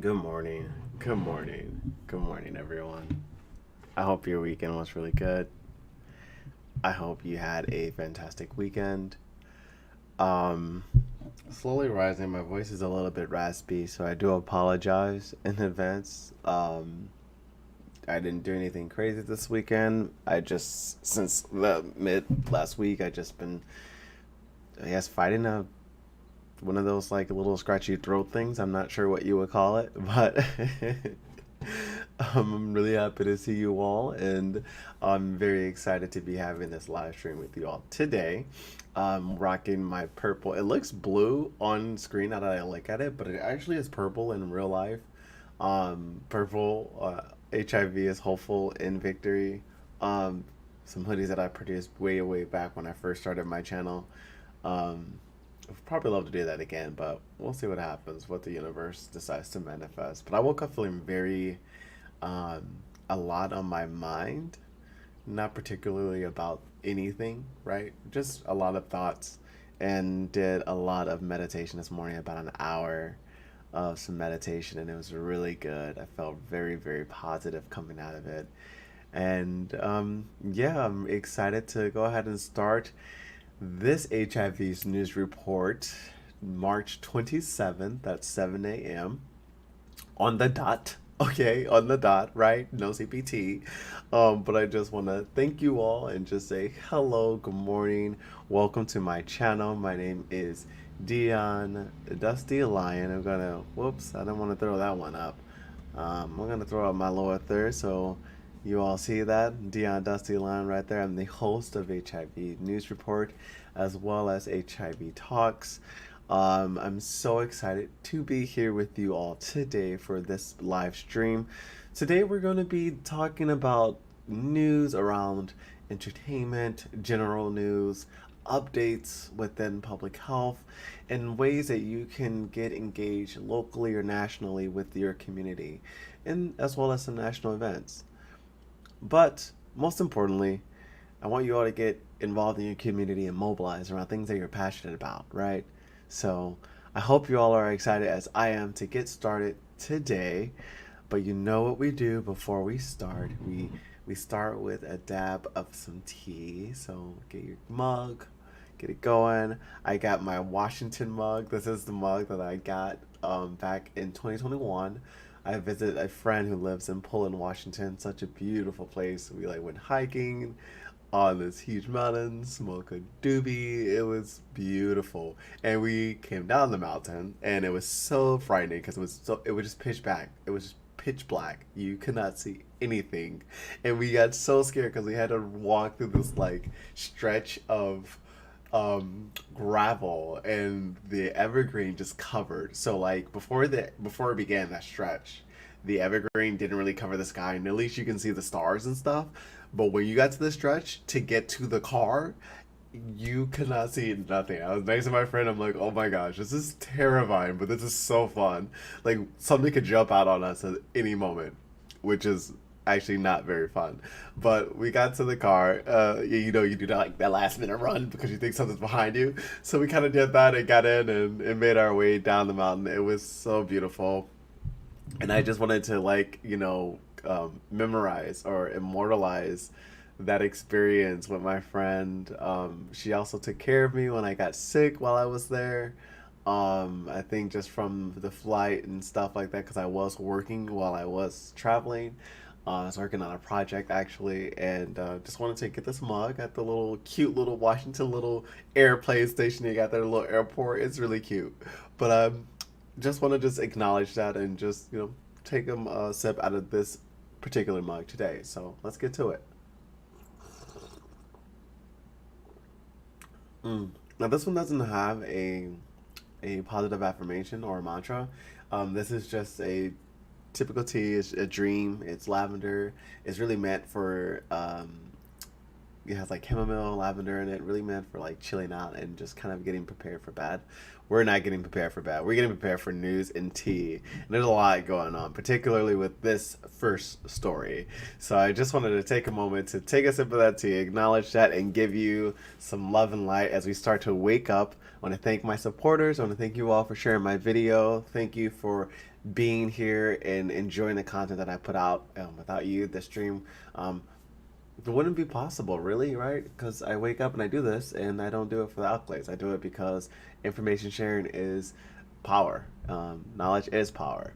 Good morning. Good morning. Good morning, everyone. I hope your weekend was really good. I hope you had a fantastic weekend. Um, Slowly rising. My voice is a little bit raspy, so I do apologize in advance. I didn't do anything crazy this weekend. I just, since the mid last week, I just been, I guess, fighting a one of those like little scratchy throat things. I'm not sure what you would call it, but I'm really happy to see you all, and I'm very excited to be having this live stream with you all today. I'm rocking my purple. It looks blue on screen now that I look at it, but it actually is purple in real life. Purple, HIV is hopeful in victory. Um, some hoodies that I produced way, way back when I first started my channel. I'd probably love to do that again, but we'll see what happens, what the universe decides to manifest. But I woke up feeling very, um, a lot on my mind, not particularly about anything, right? Just a lot of thoughts, and did a lot of meditation this morning, about an hour of some meditation, and it was really good. I felt very, very positive coming out of it. And yeah, I'm excited to go ahead and start this HIV's news report, March 27th at 7 a.m. on the dot. Okay, on the dot, right? No CPT. But I just want to thank you all and just say hello, good morning, welcome to my channel. My name is Dion Dusty Lion. I'm gonna, whoops, I didn't want to throw that one up. I'm gonna throw up my lower third so you all see that. Dion Dusty Lion right there. I'm the host of HIV News Report as well as HIV Talks. I'm so excited to be here with you all today for this live stream. Today we're going to be talking about news around entertainment, general news, updates within public health, and ways that you can get engaged locally or nationally with your community, and as well as some national events. But most importantly, I want you all to get involved in your community and mobilize around things that you're passionate about, right? So I hope you all are excited as I am to get started today. But you know what we do before we start. We start with a dab of some tea. So get your mug, get it going. I got my Washington mug. This is the mug that I got back in 2021. I visited a friend who lives in Pullman, Washington. Such a beautiful place. We like went hiking on this huge mountain, smoke a doobie. It was beautiful, and we came down the mountain, and it was so frightening because it was just pitch black. It was just pitch black. You could not see anything, and we got so scared because we had to walk through this like stretch of gravel, and the evergreen just covered. So like before it began that stretch, the evergreen didn't really cover the sky, and at least you can see the stars and stuff. But when you got to the stretch to get to the car, you could not see nothing. I was next to my friend. I'm like, oh my gosh, this is terrifying, but this is so fun. Like something could jump out on us at any moment, which is actually not very fun. But we got to the car. You do that like that last minute run because you think something's behind you. So we kind of did that and got in and made our way down the mountain. It was so beautiful, and I just wanted to memorize or immortalize that experience with my friend. She also took care of me when I got sick while I was there. I think just from the flight and stuff like that, because I was working while I was traveling. I was working on a project actually, and just wanted to get this mug at the little cute little Washington little airplane station you got there, little airport. It's really cute, but just want to just acknowledge that and just take a sip out of this particular mug today. So let's get to it. Now this one doesn't have a positive affirmation or a mantra. This is just a typical tea. It's a dream. It's lavender. It's really meant for it has like chamomile, lavender in it. Really meant for like chilling out and just kind of getting prepared for bed. We're not getting prepared for bed. We're getting prepared for news and tea. And there's a lot going on, particularly with this first story. So I just wanted to take a moment to take a sip of that tea, acknowledge that, and give you some love and light as we start to wake up. I want to thank my supporters. I want to thank you all for sharing my video. Thank you for being here and enjoying the content that I put out. Without you, the stream um, it wouldn't be possible, really, right? Because I wake up and I do this, and I don't do it for the accolades. I do it because information sharing is power. Knowledge is power.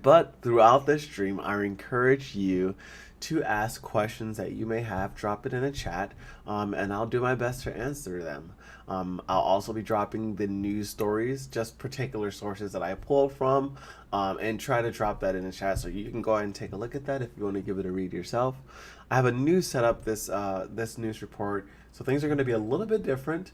But throughout this stream, I encourage you to ask questions that you may have. Drop it in a chat, and I'll do my best to answer them. I'll also be dropping the news stories, just particular sources that I pulled from, and try to drop that in the chat so you can go ahead and take a look at that if you want to give it a read yourself. I have a new setup this news report, so things are going to be a little bit different.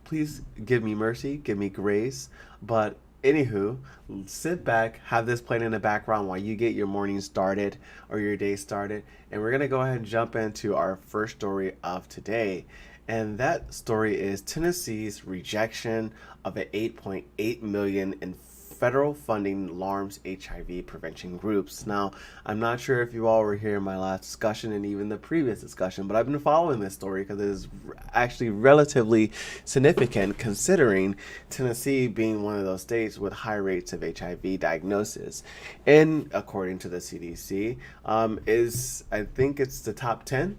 Please give me mercy, give me grace, but anywho, sit back, have this playing in the background while you get your morning started or your day started, and we're gonna go ahead and jump into our first story of today. And that story is Tennessee's rejection of an 8.8 million in federal funding alarms HIV prevention groups. Now, I'm not sure if you all were here in my last discussion and even the previous discussion, but I've been following this story because it is actually relatively significant considering Tennessee being one of those states with high rates of HIV diagnosis. And according to the CDC, I think it's the top 10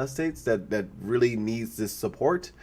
states that really needs this support.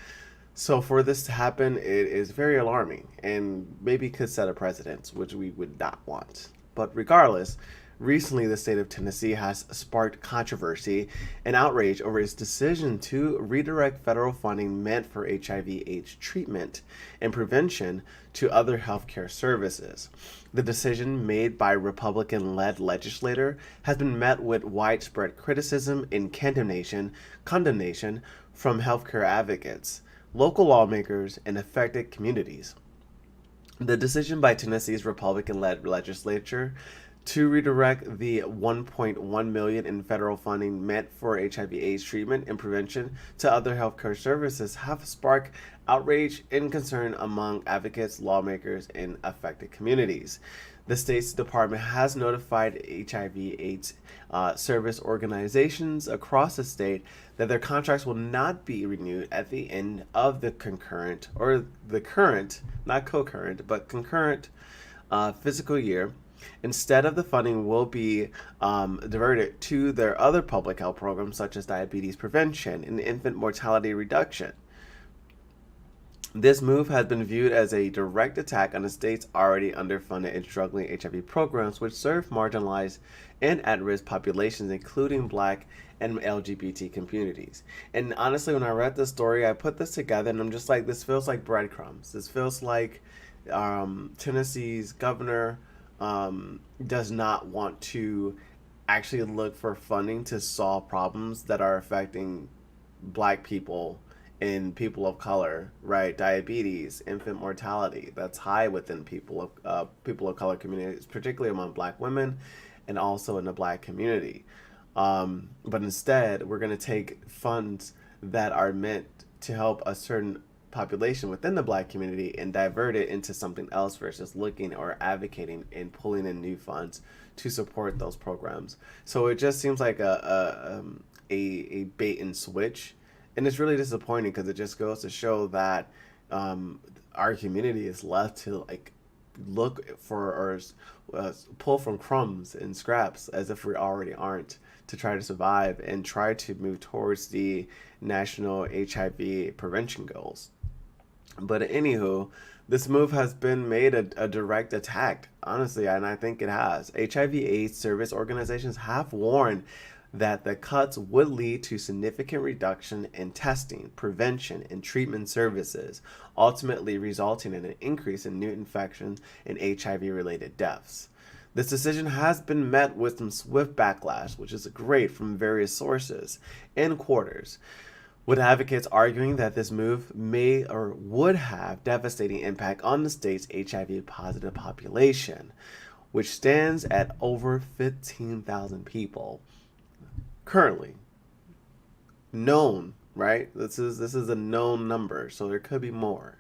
So for this to happen, it is very alarming and maybe could set a precedent, which we would not want. But regardless, recently the state of Tennessee has sparked controversy and outrage over its decision to redirect federal funding meant for HIV/AIDS treatment and prevention to other healthcare services. The decision made by Republican-led legislator has been met with widespread criticism and condemnation from healthcare advocates, local lawmakers, and affected communities. The decision by Tennessee's Republican-led legislature to redirect the 1.1 million in federal funding meant for HIV/AIDS treatment and prevention to other healthcare services have sparked outrage and concern among advocates, lawmakers, and affected communities. The state's department has notified HIV/AIDS service organizations across the state that their contracts will not be renewed at the end of the current, not co-current, but concurrent fiscal year. Instead of the funding will be diverted to their other public health programs such as diabetes prevention and infant mortality reduction. This move has been viewed as a direct attack on the state's already underfunded and struggling HIV programs, which serve marginalized and at-risk populations, including Black and LGBT communities. And honestly, when I read this story, I put this together and I'm just like, this feels like breadcrumbs. This feels like Tennessee's governor does not want to actually look for funding to solve problems that are affecting Black people and people of color, right? Diabetes, infant mortality, that's high within people of color communities, particularly among Black women and also in the Black community. But instead, we're going to take funds that are meant to help a certain population within the Black community and divert it into something else versus looking or advocating and pulling in new funds to support those programs. So it just seems like a bait and switch. And it's really disappointing because it just goes to show that our community is left to like look for or pull from crumbs and scraps as if we already aren't to try to survive and try to move towards the national HIV prevention goals. But anywho, this move has been made a direct attack, honestly, and I think it has. HIV/AIDS service organizations have warned that the cuts would lead to significant reduction in testing, prevention, and treatment services, ultimately resulting in an increase in new infections and HIV-related deaths. This decision has been met with some swift backlash, which is great from various sources and quarters, with advocates arguing that this move may or would have devastating impact on the state's HIV-positive population, which stands at over 15,000 people. Currently known, right? This is a known number, so there could be more.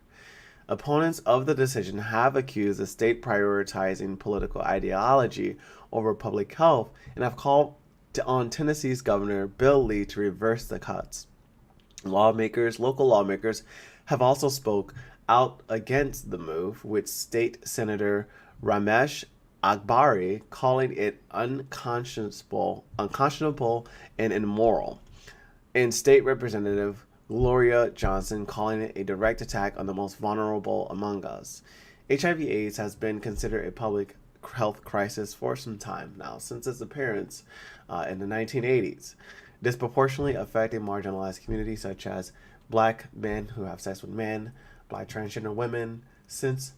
Opponents of the decision have accused the state prioritizing political ideology over public health and have called on Tennessee's Governor Bill Lee to reverse the cuts. Local lawmakers have also spoke out against the move, with State Senator Ramesh Akbari, calling it unconscionable and immoral, and State Representative Gloria Johnson calling it a direct attack on the most vulnerable among us. HIV/AIDS has been considered a public health crisis for some time now, since its appearance in the 1980s, disproportionately affecting marginalized communities such as black men who have sex with men, black transgender women, cis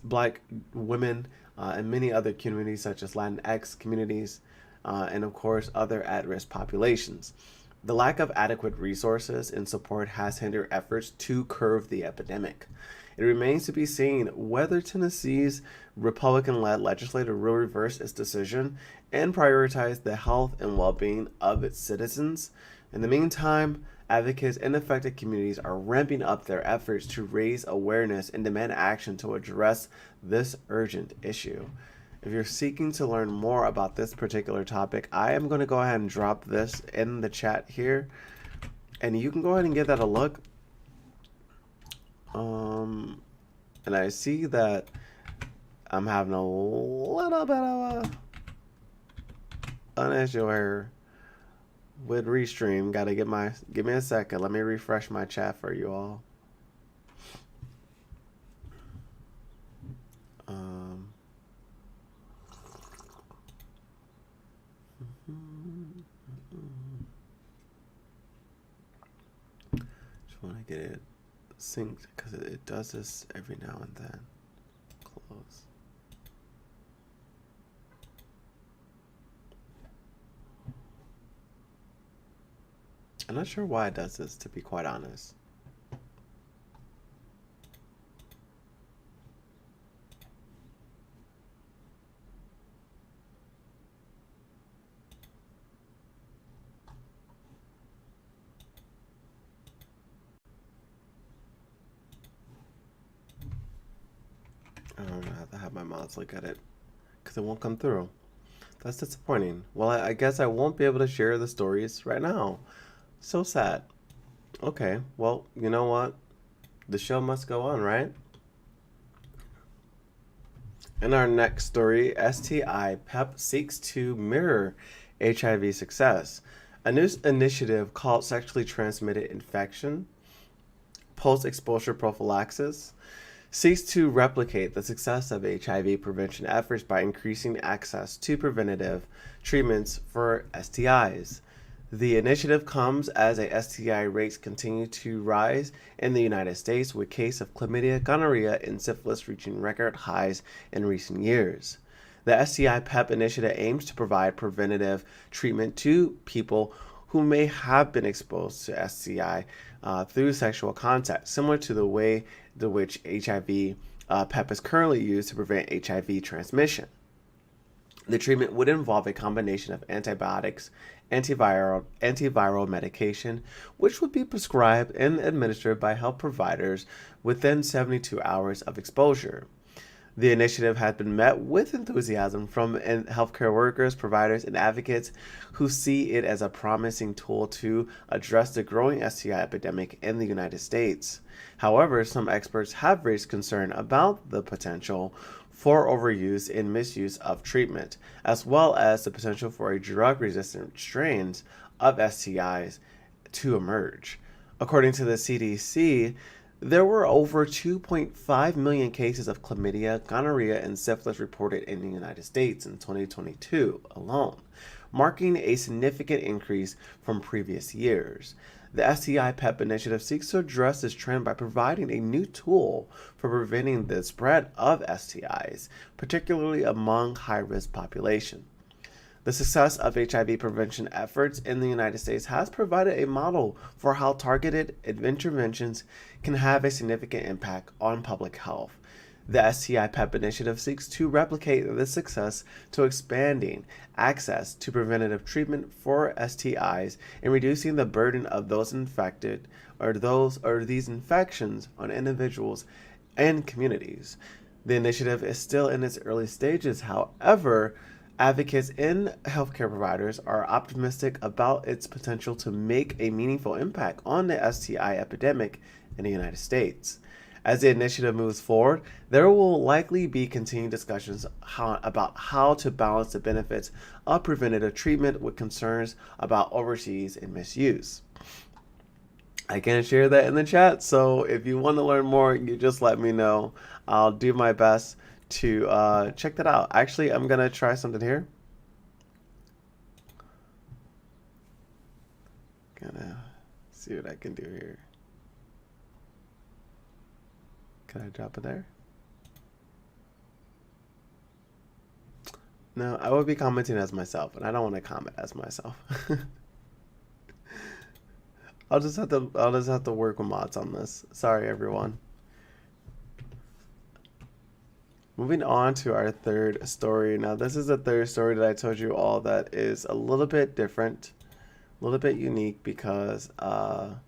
black women, and many other communities such as Latinx communities, and of course other at-risk populations. The lack of adequate resources and support has hindered efforts to curb the epidemic. It remains to be seen whether Tennessee's Republican-led legislature will reverse its decision and prioritize the health and well-being of its citizens. In the meantime, advocates in affected communities are ramping up their efforts to raise awareness and demand action to address this urgent issue. If you're seeking to learn more about this particular topic, I am going to go ahead and drop this in the chat here, and you can go ahead and give that a look. And I see that I'm having a little bit of an issue here with Restream. Gotta give me a second. Let me refresh my chat for you all. Just want to get it synced because it does this every now and then. Close. I'm not sure why it does this, to be quite honest. I don't know, I have to have my mods look at it because it won't come through. That's disappointing. Well, I guess I won't be able to share the stories right now. So sad. Okay, well, you know what? The show must go on, right? In our next story, STI PEP seeks to mirror HIV success. A new initiative called Sexually Transmitted Infection Post-Exposure Prophylaxis seeks to replicate the success of HIV prevention efforts by increasing access to preventative treatments for STIs. The initiative comes as STI rates continue to rise in the United States, with cases of chlamydia, gonorrhea, and syphilis reaching record highs in recent years. The STI PEP initiative aims to provide preventative treatment to people who may have been exposed to STI through sexual contact, similar to the way in which HIV PEP is currently used to prevent HIV transmission. The treatment would involve a combination of antibiotics, antiviral medication, which would be prescribed and administered by health providers within 72 hours of exposure. The initiative has been met with enthusiasm from healthcare workers, providers, and advocates who see it as a promising tool to address the growing STI epidemic in the United States. However, some experts have raised concern about the potential for overuse and misuse of treatment, as well as the potential for a drug-resistant strains of STIs to emerge. According to the CDC, there were over 2.5 million cases of chlamydia, gonorrhea, and syphilis reported in the United States in 2022 alone, marking a significant increase from previous years. The STI PEP initiative seeks to address this trend by providing a new tool for preventing the spread of STIs, particularly among high-risk population. The success of HIV prevention efforts in the United States has provided a model for how targeted interventions can have a significant impact on public health. The STI PEP initiative seeks to replicate this success to expanding access to preventative treatment for STIs and reducing the burden of those infected or these infections on individuals and communities. The initiative is still in its early stages. However, advocates and healthcare providers are optimistic about its potential to make a meaningful impact on the STI epidemic in the United States. As the initiative moves forward, there will likely be continued discussions about how to balance the benefits of preventative treatment with concerns about overseas and misuse. I can share that in the chat, so if you want to learn more, you just let me know. I'll do my best to check that out. Actually, I'm gonna try something here. Gonna see what I can do here. Can I drop it there? No, I would be commenting as myself, and I don't want to comment as myself. I'll just have to work with mods on this. Sorry, everyone. Moving on to our third story. Now, this is the third story that I told you all that is a little bit different, a little bit unique because I'm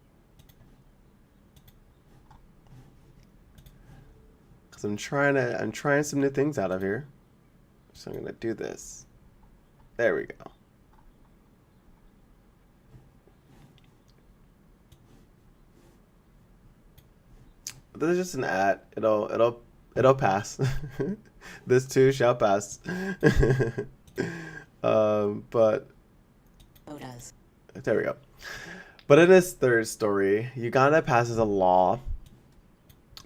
trying some new things out of here. So I'm gonna do this. There we go. This is just an ad. It'll pass. This too shall pass. But there we go. But in this third story, Uganda passes a law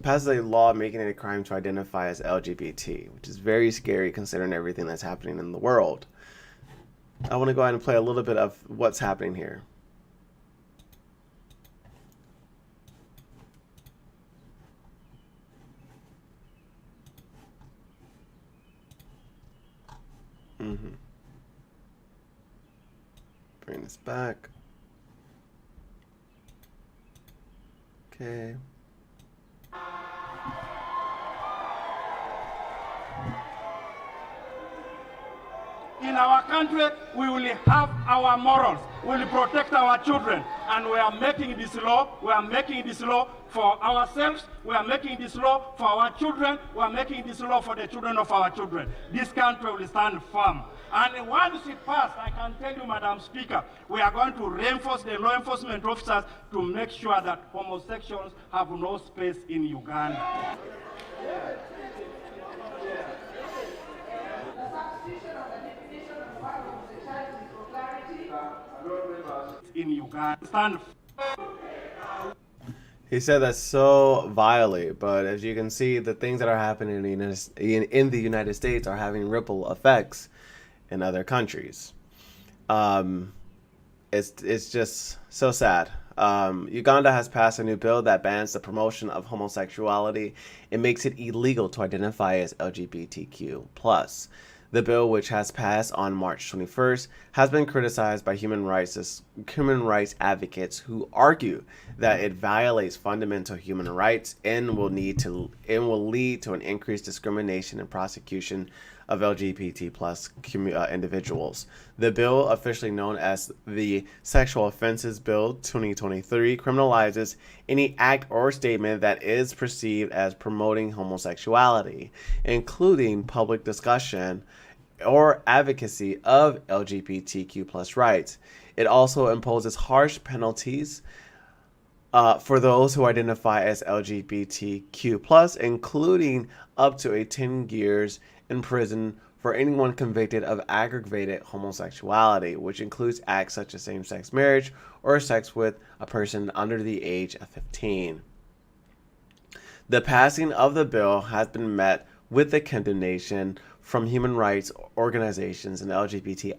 making it a crime to identify as LGBT, which is very scary considering everything that's happening in the world. I want to go ahead and play a little bit of what's happening here. Bring this back. Okay. In our country, we will have our morals. We will protect our children. And we are making this law. We are making this law for ourselves. We are making this law for our children. We are making this law for the children of our children. This country will stand firm. And once it passes, I can tell you, Madam Speaker, we are going to reinforce the law enforcement officers to make sure that homosexuals have no space in Uganda. In Uganda. He said that so vilely, but as you can see, the things that are happening in the United States are having ripple effects in other countries. It's just so sad. Uganda has passed a new bill that bans the promotion of homosexuality and makes it illegal to identify as LGBTQ+. The bill, which has passed on March 21st, has been criticized by human rights advocates who argue that it violates fundamental human rights and will lead to an increased discrimination and prosecution of LGBT+ individuals. The bill, officially known as the Sexual Offenses Bill 2023, criminalizes any act or statement that is perceived as promoting homosexuality, including public discussion or advocacy of LGBTQ+ rights. It also imposes harsh penalties for those who identify as LGBTQ+, including up to 10 years in prison for anyone convicted of aggravated homosexuality, which includes acts such as same-sex marriage or sex with a person under the age of 15. The passing of the bill has been met with the condemnation from human rights organizations and LGBT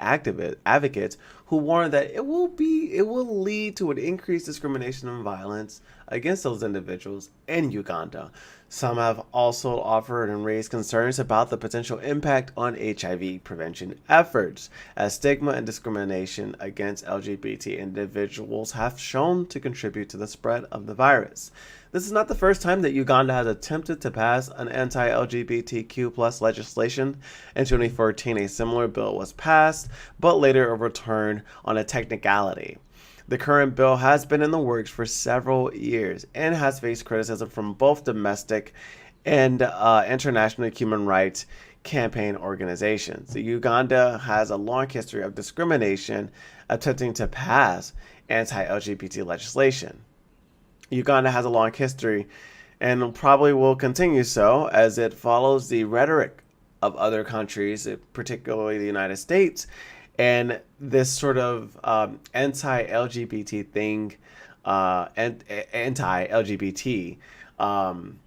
advocates who warn that it will lead to an increased discrimination and violence against those individuals in Uganda. Some have also offered and raised concerns about the potential impact on HIV prevention efforts, as stigma and discrimination against LGBT individuals have shown to contribute to the spread of the virus. This is not the first time that Uganda has attempted to pass an anti-LGBTQ+ legislation. In 2014, a similar bill was passed, but later overturned on a technicality. The current bill has been in the works for several years and has faced criticism from both domestic and international human rights campaign organizations. Uganda has a long history of discrimination attempting to pass anti-LGBT legislation. Uganda has a long history and probably will continue so as it follows the rhetoric of other countries, particularly the United States, and this sort of anti-LGBT thing, and anti-LGBT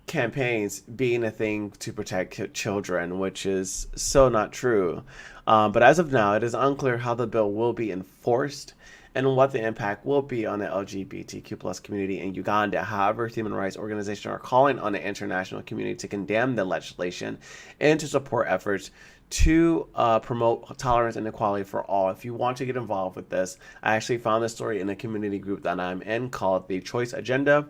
campaigns being a thing to protect children, which is so not true. But as of now, it is unclear how the bill will be enforced and what the impact will be on the LGBTQ plus community in Uganda. However, human rights organizations are calling on the international community to condemn the legislation and to support efforts to promote tolerance and equality for all. If you want to get involved with this, I actually found this story in a community group that I'm in called the Choice Agenda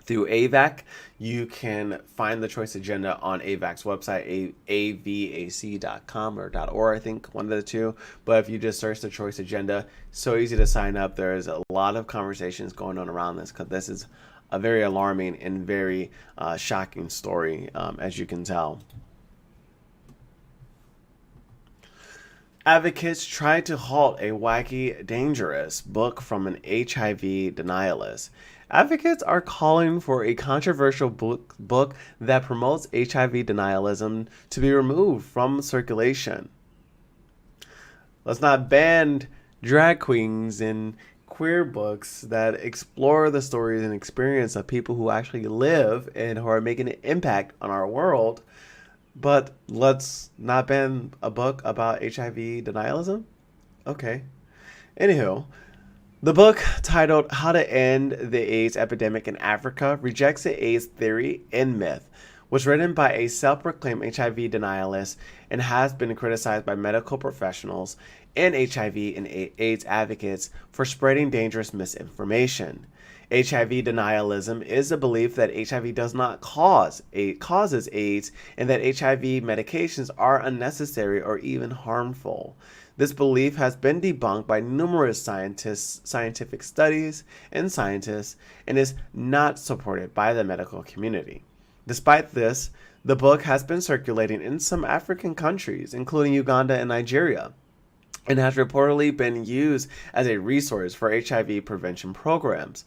through AVAC. You can find the Choice Agenda on AVAC's website, avac.com or .org, I think, one of the two. But if you just search the Choice Agenda, so easy to sign up. There's a lot of conversations going on around this because this is a very alarming and very shocking story, as you can tell. Advocates tried to halt a wacky, dangerous book from an HIV denialist. Advocates are calling for a controversial book that promotes HIV denialism to be removed from circulation. Let's not ban drag queens and queer books that explore the stories and experience of people who actually live and who are making an impact on our world. But let's not ban a book about HIV denialism? Okay. Anywho, the book titled How to End the AIDS Epidemic in Africa rejects the AIDS theory and myth, was written by a self-proclaimed HIV denialist and has been criticized by medical professionals and HIV and AIDS advocates for spreading dangerous misinformation. HIV denialism is the belief that HIV does not causes AIDS and that HIV medications are unnecessary or even harmful. This belief has been debunked by numerous scientific studies, and scientists, and is not supported by the medical community. Despite this, the book has been circulating in some African countries, including Uganda and Nigeria, and has reportedly been used as a resource for HIV prevention programs.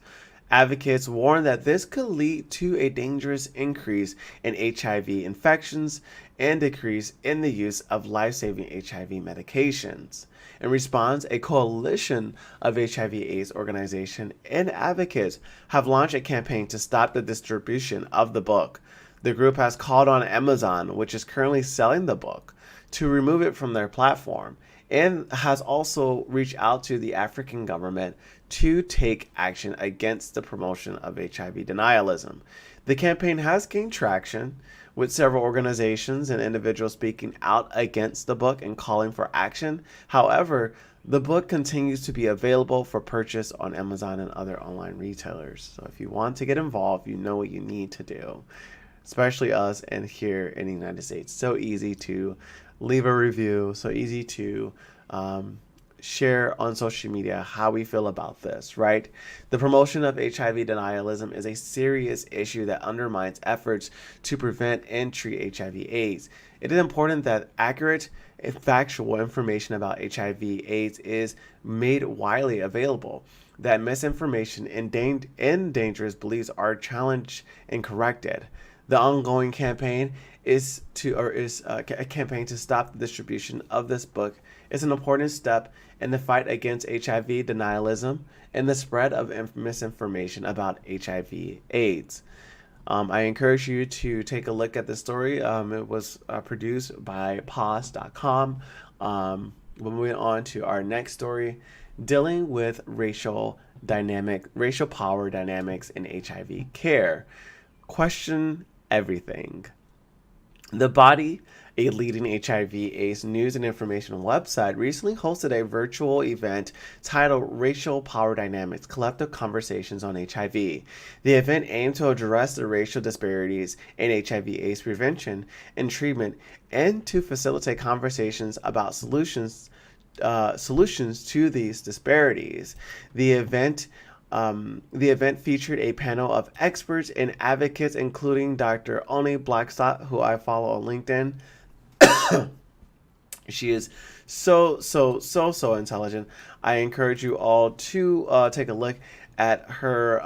Advocates warn that this could lead to a dangerous increase in HIV infections and decrease in the use of life-saving HIV medications. In response, a coalition of HIV/AIDS organizations and advocates have launched a campaign to stop the distribution of the book. The group has called on Amazon, which is currently selling the book, to remove it from their platform, and has also reached out to the African government to take action against the promotion of HIV denialism. The campaign has gained traction, with several organizations and individuals speaking out against the book and calling for action. However, the book continues to be available for purchase on Amazon and other online retailers. So if you want to get involved, you know what you need to do, especially us and here in the United States. So easy to leave a review, so easy to share on social media how we feel about this, right? The promotion of HIV denialism is a serious issue that undermines efforts to prevent and treat HIV/AIDS. It is important that accurate and factual information about HIV/AIDS is made widely available, that misinformation and dangerous beliefs are challenged and corrected. The ongoing campaign is a campaign to stop the distribution of this book. Is an important step in the fight against HIV denialism and the spread of misinformation about HIV/AIDS. I encourage you to take a look at the story. It was produced by pause.com. We're moving on to our next story, dealing with racial power dynamics in HIV care. Question everything. The Body, a leading HIV/AIDS news and information website, recently hosted a virtual event titled Racial Power Dynamics: Collective Conversations on HIV. The event aimed to address the racial disparities in HIV/AIDS prevention and treatment and to facilitate conversations about solutions to these disparities. The event featured a panel of experts and advocates, including Dr. Oni Blackstock, who I follow on LinkedIn. She is so intelligent. I encourage you all to take a look at her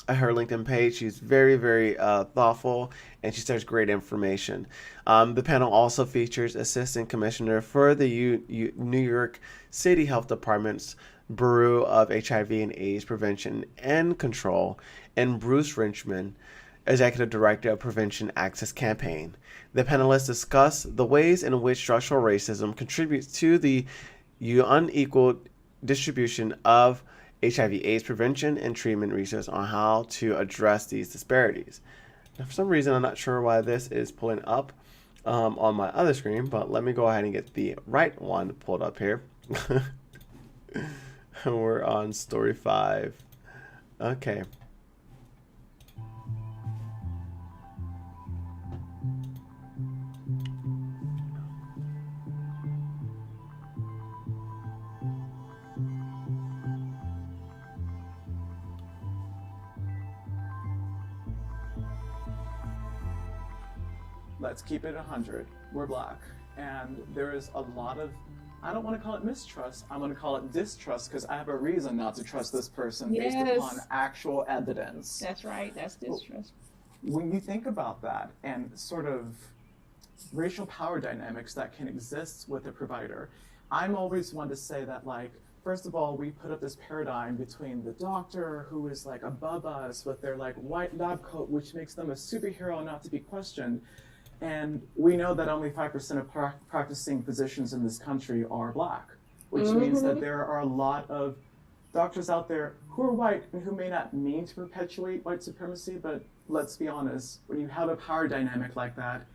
her LinkedIn page. She's very, very thoughtful, and she shares great information. The panel also features Assistant Commissioner for the New York City Health Department's Bureau of HIV and AIDS Prevention and Control, and Bruce Rinchman, Executive Director of Prevention Access Campaign. The panelists discuss the ways in which structural racism contributes to the unequal distribution of HIV/AIDS prevention and treatment research on how to address these disparities. Now, for some reason, I'm not sure why this is pulling up on my other screen, but let me go ahead and get the right one pulled up here. We're on story 5. Okay. Let's keep it 100. We're black. And there is a lot of, I don't want to call it mistrust, I'm going to call it distrust, because I have a reason not to trust this person based upon actual evidence. That's right, that's distrust. When you think about that and sort of racial power dynamics that can exist with a provider, I'm always one to say that, like, first of all, we put up this paradigm between the doctor who is like above us with their like white lab coat, which makes them a superhero not to be questioned. And we know that only 5% of practicing physicians in this country are black, which means that there are a lot of doctors out there who are white and who may not mean to perpetuate white supremacy, but let's be honest, when you have a power dynamic like that,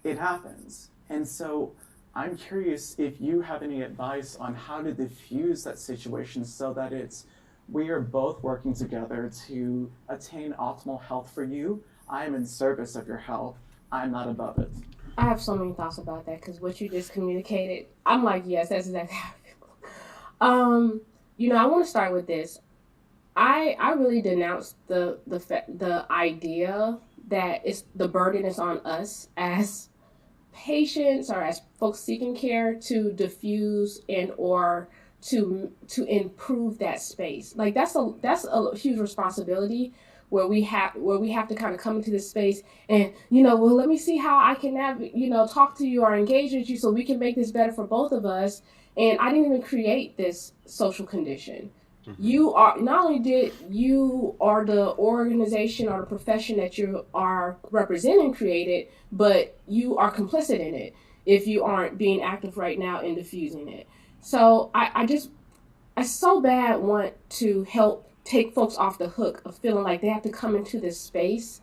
it happens. And so I'm curious if you have any advice on how to diffuse that situation so that we are both working together to attain optimal health for you. I am in service of your health. I'm not above it. I have so many thoughts about that because what you just communicated, I'm like, yes, that's exactly how I feel. I want to start with this. I really denounce the idea that the burden is on us as patients or as folks seeking care to diffuse and or to improve that space. Like that's a huge responsibility where we have to kind of come into this space and well, let me see how I can talk to you or engage with you so we can make this better for both of us. And I didn't even create this social condition. You are not only did you or the organization or the profession that you are representing created, but you are complicit in it if you aren't being active right now in diffusing it. So I so bad want to help take folks off the hook of feeling like they have to come into this space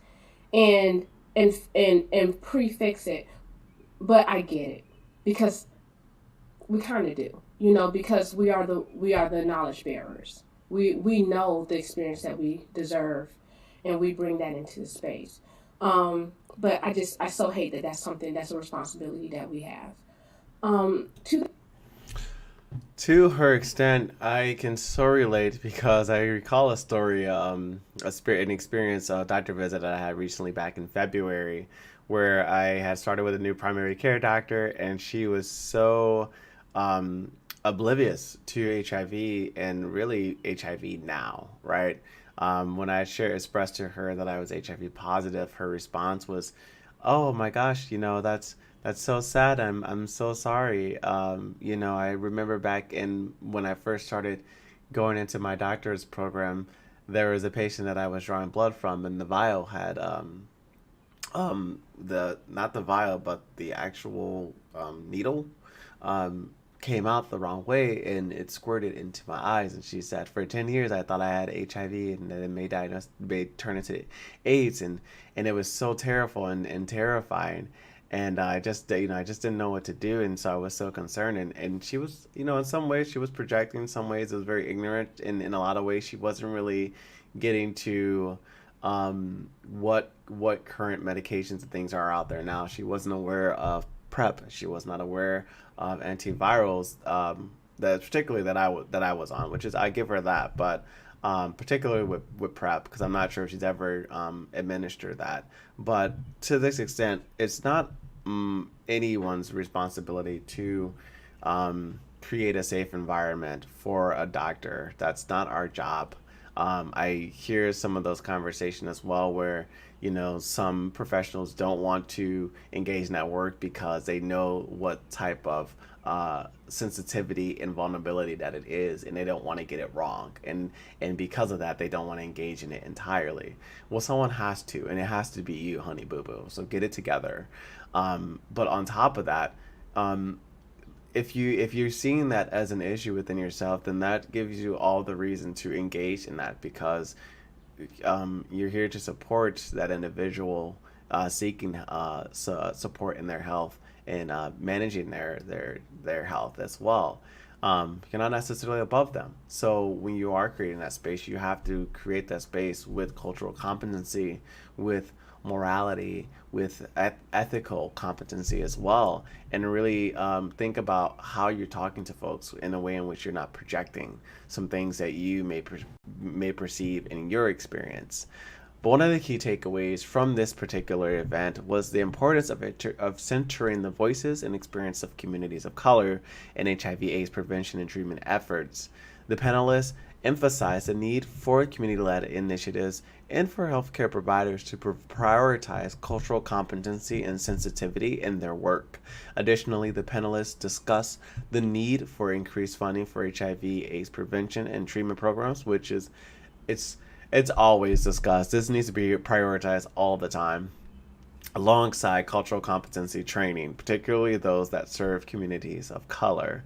and prefix it. But I get it because we kind of do. Because we are the knowledge bearers. We know the experience that we deserve, and we bring that into the space. But I so hate that that's a responsibility that we have. To her extent, I can so relate because I recall a story, an experience, a doctor visit that I had recently back in February, where I had started with a new primary care doctor, and she was so oblivious to HIV and really HIV now, right? When I expressed to her that I was HIV positive, her response was, "Oh my gosh, that's so sad. I'm so sorry." I remember back when I first started going into my doctor's program, there was a patient that I was drawing blood from, and the vial had not the vial, but the actual needle came out the wrong way, and it squirted into my eyes. And she said, for 10 years I thought I had HIV, and then it may turn into AIDS, and it was so terrible and terrifying. And I just didn't know what to do, and so I was so concerned. And she was, in some ways she was projecting, in some ways it was very ignorant, and in a lot of ways she wasn't really getting to what current medications and things are out there now. She wasn't aware of PrEP. She was not aware of antivirals, that particularly that I was on, which is, I give her that, but particularly with PrEP, because I'm not sure if she's ever administered that. But to this extent, it's not anyone's responsibility to create a safe environment for a doctor. That's not our job. I hear some of those conversations as well where, some professionals don't want to engage in that work because they know what type of sensitivity and vulnerability that it is, and they don't want to get it wrong. And because of that, they don't want to engage in it entirely. Well, someone has to, and it has to be you, honey boo boo. So get it together. But on top of that, um, if you're seeing that as an issue within yourself, then that gives you all the reason to engage in that, because you're here to support that individual seeking support in their health and managing their health as well. You're not necessarily above them. So when you are creating that space, you have to create that space with cultural competency, with morality, with ethical competency as well, and really think about how you're talking to folks in a way in which you're not projecting some things that you may perceive in your experience. But one of the key takeaways from this particular event was the importance of centering the voices and experience of communities of color in HIV/AIDS prevention and treatment efforts. The panelists emphasized the need for community-led initiatives and for healthcare providers to prioritize cultural competency and sensitivity in their work. Additionally, the panelists discussed the need for increased funding for HIV/AIDS prevention and treatment programs, which is it's always discussed. This needs to be prioritized all the time, alongside cultural competency training, particularly those that serve communities of color.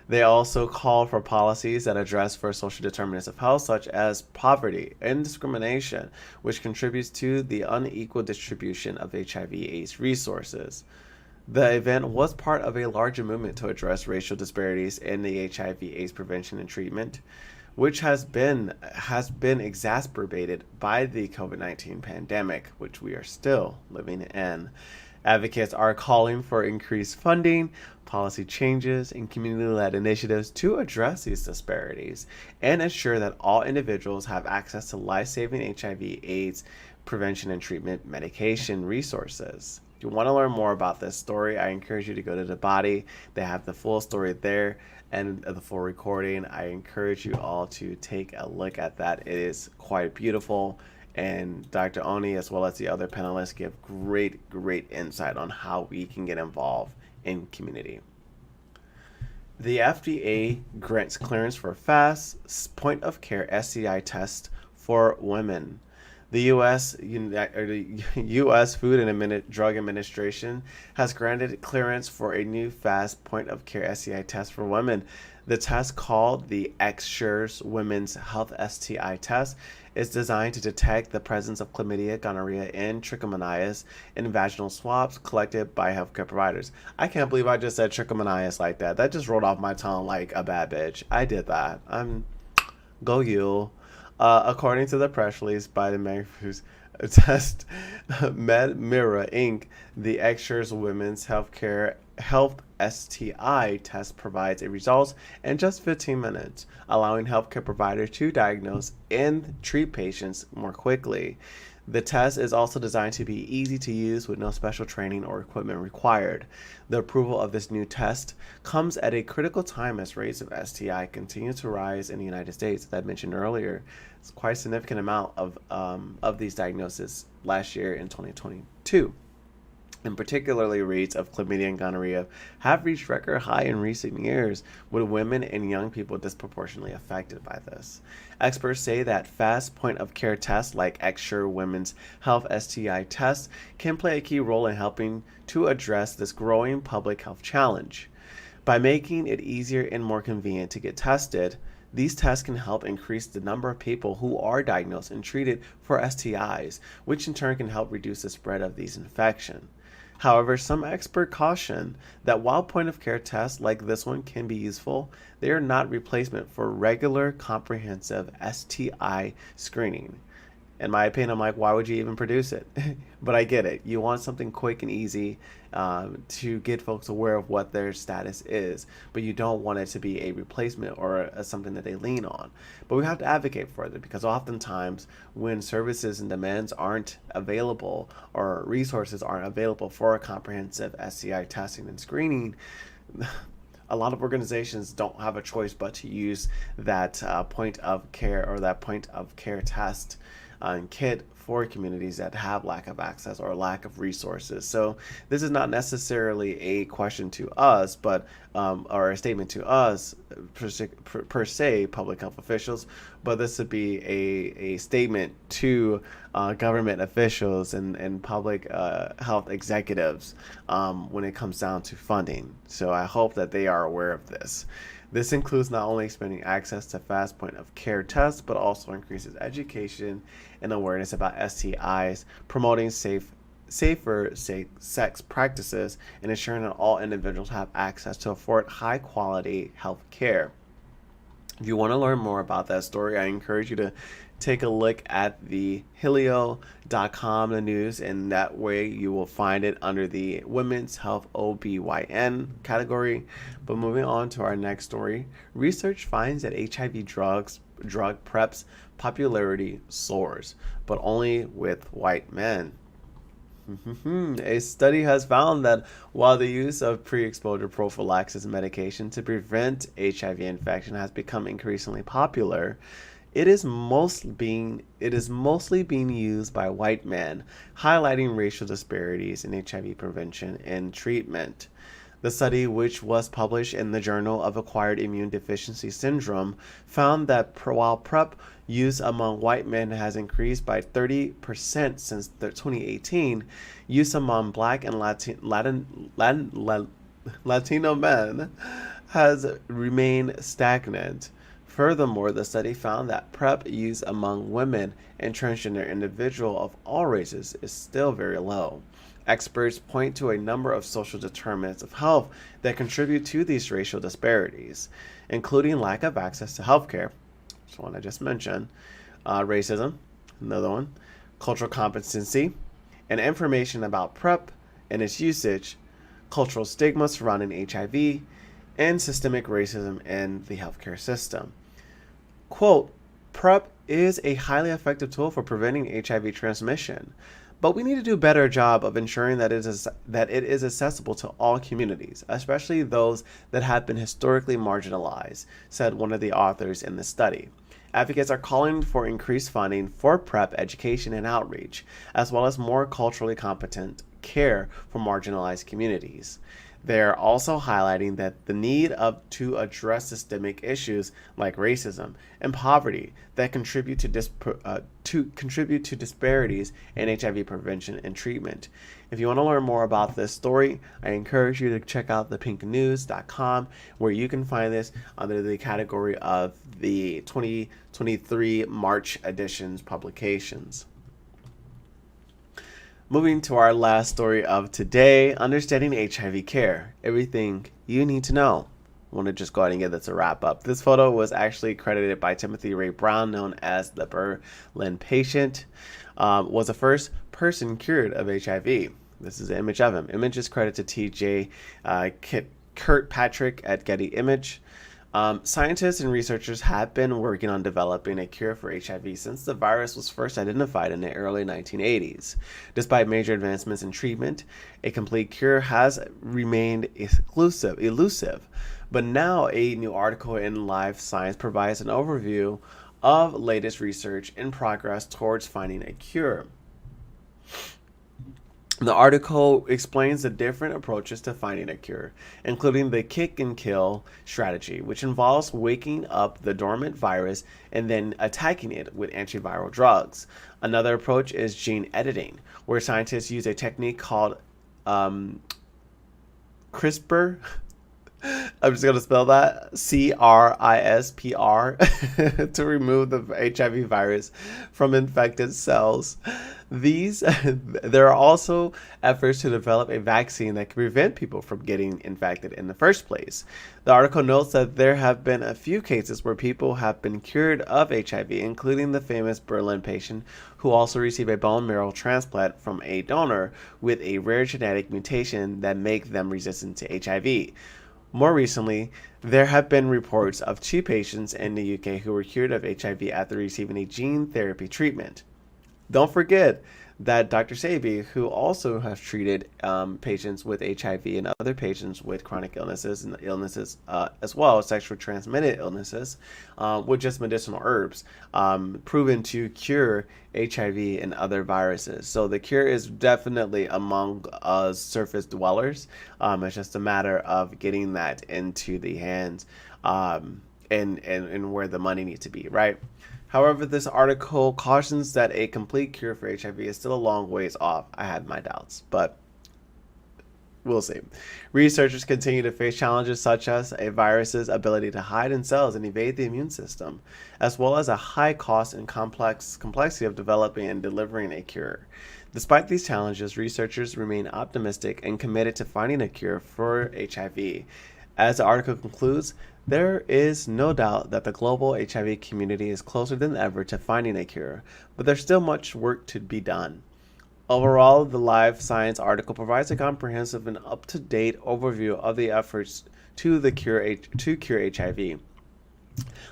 They also called for policies that address for social determinants of health, such as poverty and discrimination, which contributes to the unequal distribution of HIV/AIDS resources. The event was part of a larger movement to address racial disparities in the HIV/AIDS prevention and treatment, which has been exacerbated by the COVID-19 pandemic, which we are still living in. Advocates are calling for increased funding, policy changes, and community-led initiatives to address these disparities and ensure that all individuals have access to life-saving HIV/AIDS prevention and treatment medication resources. If you want to learn more about this story, I encourage you to go to The Body. They have the full story there and the full recording. I encourage you all to take a look at that. It is quite beautiful. And Dr. Oni, as well as the other panelists, give great insight on how we can get involved in community. The FDA grants clearance for fast point-of-care STI test for women. The U.S. Food and Drug Administration has granted clearance for a new fast point-of-care STI test for women. The test, called the X-Sure's Women's Health STI Test, is designed to detect the presence of chlamydia, gonorrhea, and trichomoniasis in vaginal swabs collected by healthcare providers. I can't believe I just said trichomoniasis like that. That just rolled off my tongue like a bad bitch. I did that. Go you. According to the press release by the manufacturer's test, MedMira Inc., the X-Sure's Women's Health STI test provides a result in just 15 minutes, allowing healthcare providers to diagnose and treat patients more quickly. The test is also designed to be easy to use with no special training or equipment required. The approval of this new test comes at a critical time as rates of STI continue to rise in the United States. As I mentioned earlier, it's quite a significant amount of these diagnoses last year in 2022. And particularly rates of chlamydia and gonorrhea have reached record high in recent years, with women and young people disproportionately affected by this. Experts say that fast point-of-care tests like X-Sure Women's Health STI test can play a key role in helping to address this growing public health challenge. By making it easier and more convenient to get tested, these tests can help increase the number of people who are diagnosed and treated for STIs, which in turn can help reduce the spread of these infections. However, some experts caution that while point-of-care tests like this one can be useful, they are not replacement for regular comprehensive STI screening. In my opinion, I'm like, why would you even produce it? But I get it. You want something quick and easy to get folks aware of what their status is, but you don't want it to be a replacement or something that they lean on. But we have to advocate for it, because oftentimes when services and demands aren't available or resources aren't available for a comprehensive STI testing and screening, a lot of organizations don't have a choice but to use that point of care or that point of care test kit for communities that have lack of access or lack of resources. So this is not necessarily a question to us, but or a statement to us per se, public health officials, but this would be a statement to government officials and public health executives when it comes down to funding. So I hope that they are aware of this. This includes not only expanding access to fast point of care tests, but also increases education and awareness about STIs, promoting safer sex practices, and ensuring that all individuals have access to afford high quality health care. If you want to learn more about that story, I encourage you to take a look at the Helio.com, the news, and that way you will find it under the Women's Health OBYN category. But moving on to our next story, research finds that HIV drug PrEP's popularity soars, but only with white men. A study has found that while the use of pre-exposure prophylaxis medication to prevent HIV infection has become increasingly popular, it is mostly being used by white men, highlighting racial disparities in HIV prevention and treatment. The study, which was published in the Journal of Acquired Immune Deficiency Syndrome, found that while PrEP use among white men has increased by 30% since 2018, use among Black and Latino men has remained stagnant. Furthermore, the study found that PrEP use among women and transgender individuals of all races is still very low. Experts point to a number of social determinants of health that contribute to these racial disparities, including lack of access to healthcare, which is one I just mentioned, racism, another one, cultural competency, and information about PrEP and its usage, cultural stigma surrounding HIV, and systemic racism in the healthcare system. Quote, PrEP is a highly effective tool for preventing HIV transmission, but we need to do a better job of ensuring that it is accessible to all communities, especially those that have been historically marginalized, said one of the authors in the study. Advocates are calling for increased funding for PrEP education and outreach, as well as more culturally competent care for marginalized communities. They're also highlighting that the need to address systemic issues like racism and poverty that contribute to disparities in HIV prevention and treatment. If you want to learn more about this story, I encourage you to check out thepinknews.com, where you can find this under the category of the 2023 March edition's publications. Moving to our last story of today, understanding HIV care, everything you need to know. I want to just go ahead and get this a wrap up. This photo was actually credited by Timothy Ray Brown, known as the Berlin patient, was the first person cured of HIV. This is an image of him. Image is credited to TJ Kirkpatrick at Getty Image. Scientists and researchers have been working on developing a cure for HIV since the virus was first identified in the early 1980s. Despite major advancements in treatment, a complete cure has remained elusive. But now a new article in Live Science provides an overview of latest research in progress towards finding a cure. The article explains the different approaches to finding a cure, including the kick and kill strategy, which involves waking up the dormant virus and then attacking it with antiviral drugs. Another approach is gene editing, where scientists use a technique called CRISPR. I'm just going to spell that, CRISPR, to remove the HIV virus from infected cells. There are also efforts to develop a vaccine that can prevent people from getting infected in the first place. The article notes that there have been a few cases where people have been cured of HIV, including the famous Berlin patient who also received a bone marrow transplant from a donor with a rare genetic mutation that makes them resistant to HIV. More recently, there have been reports of 2 patients in the UK who were cured of HIV after receiving a gene therapy treatment. Don't forget, that Dr. Sabi, who also has treated patients with HIV and other patients with chronic illnesses and illnesses as well as sexually transmitted illnesses with just medicinal herbs, proven to cure HIV and other viruses. So the cure is definitely among us surface dwellers. It's just a matter of getting that into the hands and where the money needs to be, right? However, this article cautions that a complete cure for HIV is still a long ways off. I had my doubts, but we'll see. Researchers continue to face challenges such as a virus's ability to hide in cells and evade the immune system, as well as a high cost and complexity of developing and delivering a cure. Despite these challenges, researchers remain optimistic and committed to finding a cure for HIV. As the article concludes, there is no doubt that the global HIV community is closer than ever to finding a cure, but there's still much work to be done. Overall, the Live Science article provides a comprehensive and up-to-date overview of the efforts to cure HIV,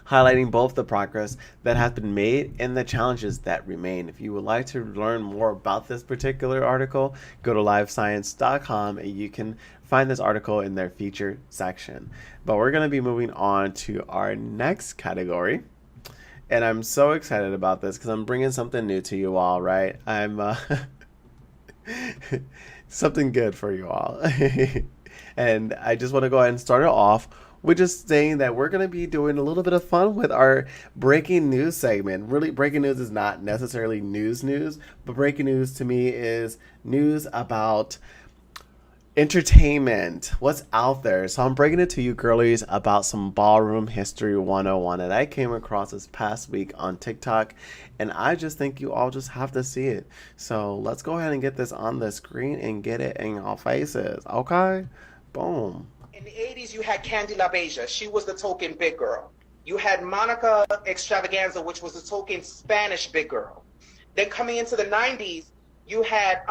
highlighting both the progress that has been made and the challenges that remain. If you would like to learn more about this particular article, go to livescience.com and you can find this article in their feature section. But we're going to be moving on to our next category. And I'm so excited about this because I'm bringing something new to you all, right? I'm something good for you all. And I just want to go ahead and start it off with just saying that we're going to be doing a little bit of fun with our breaking news segment. Really, breaking news is not necessarily news, but breaking news to me is news about entertainment, what's out there. So I'm breaking it to you girlies about some ballroom history 101 that I came across this past week on TikTok, and I just think you all just have to see it. So let's go ahead and get this on the screen and get it in our faces. Okay, boom. In the 80s, you had Candy LaBeija. She was the token big girl. You had Monica Extravaganza, which was the token Spanish big girl. Then coming into the 90s, you had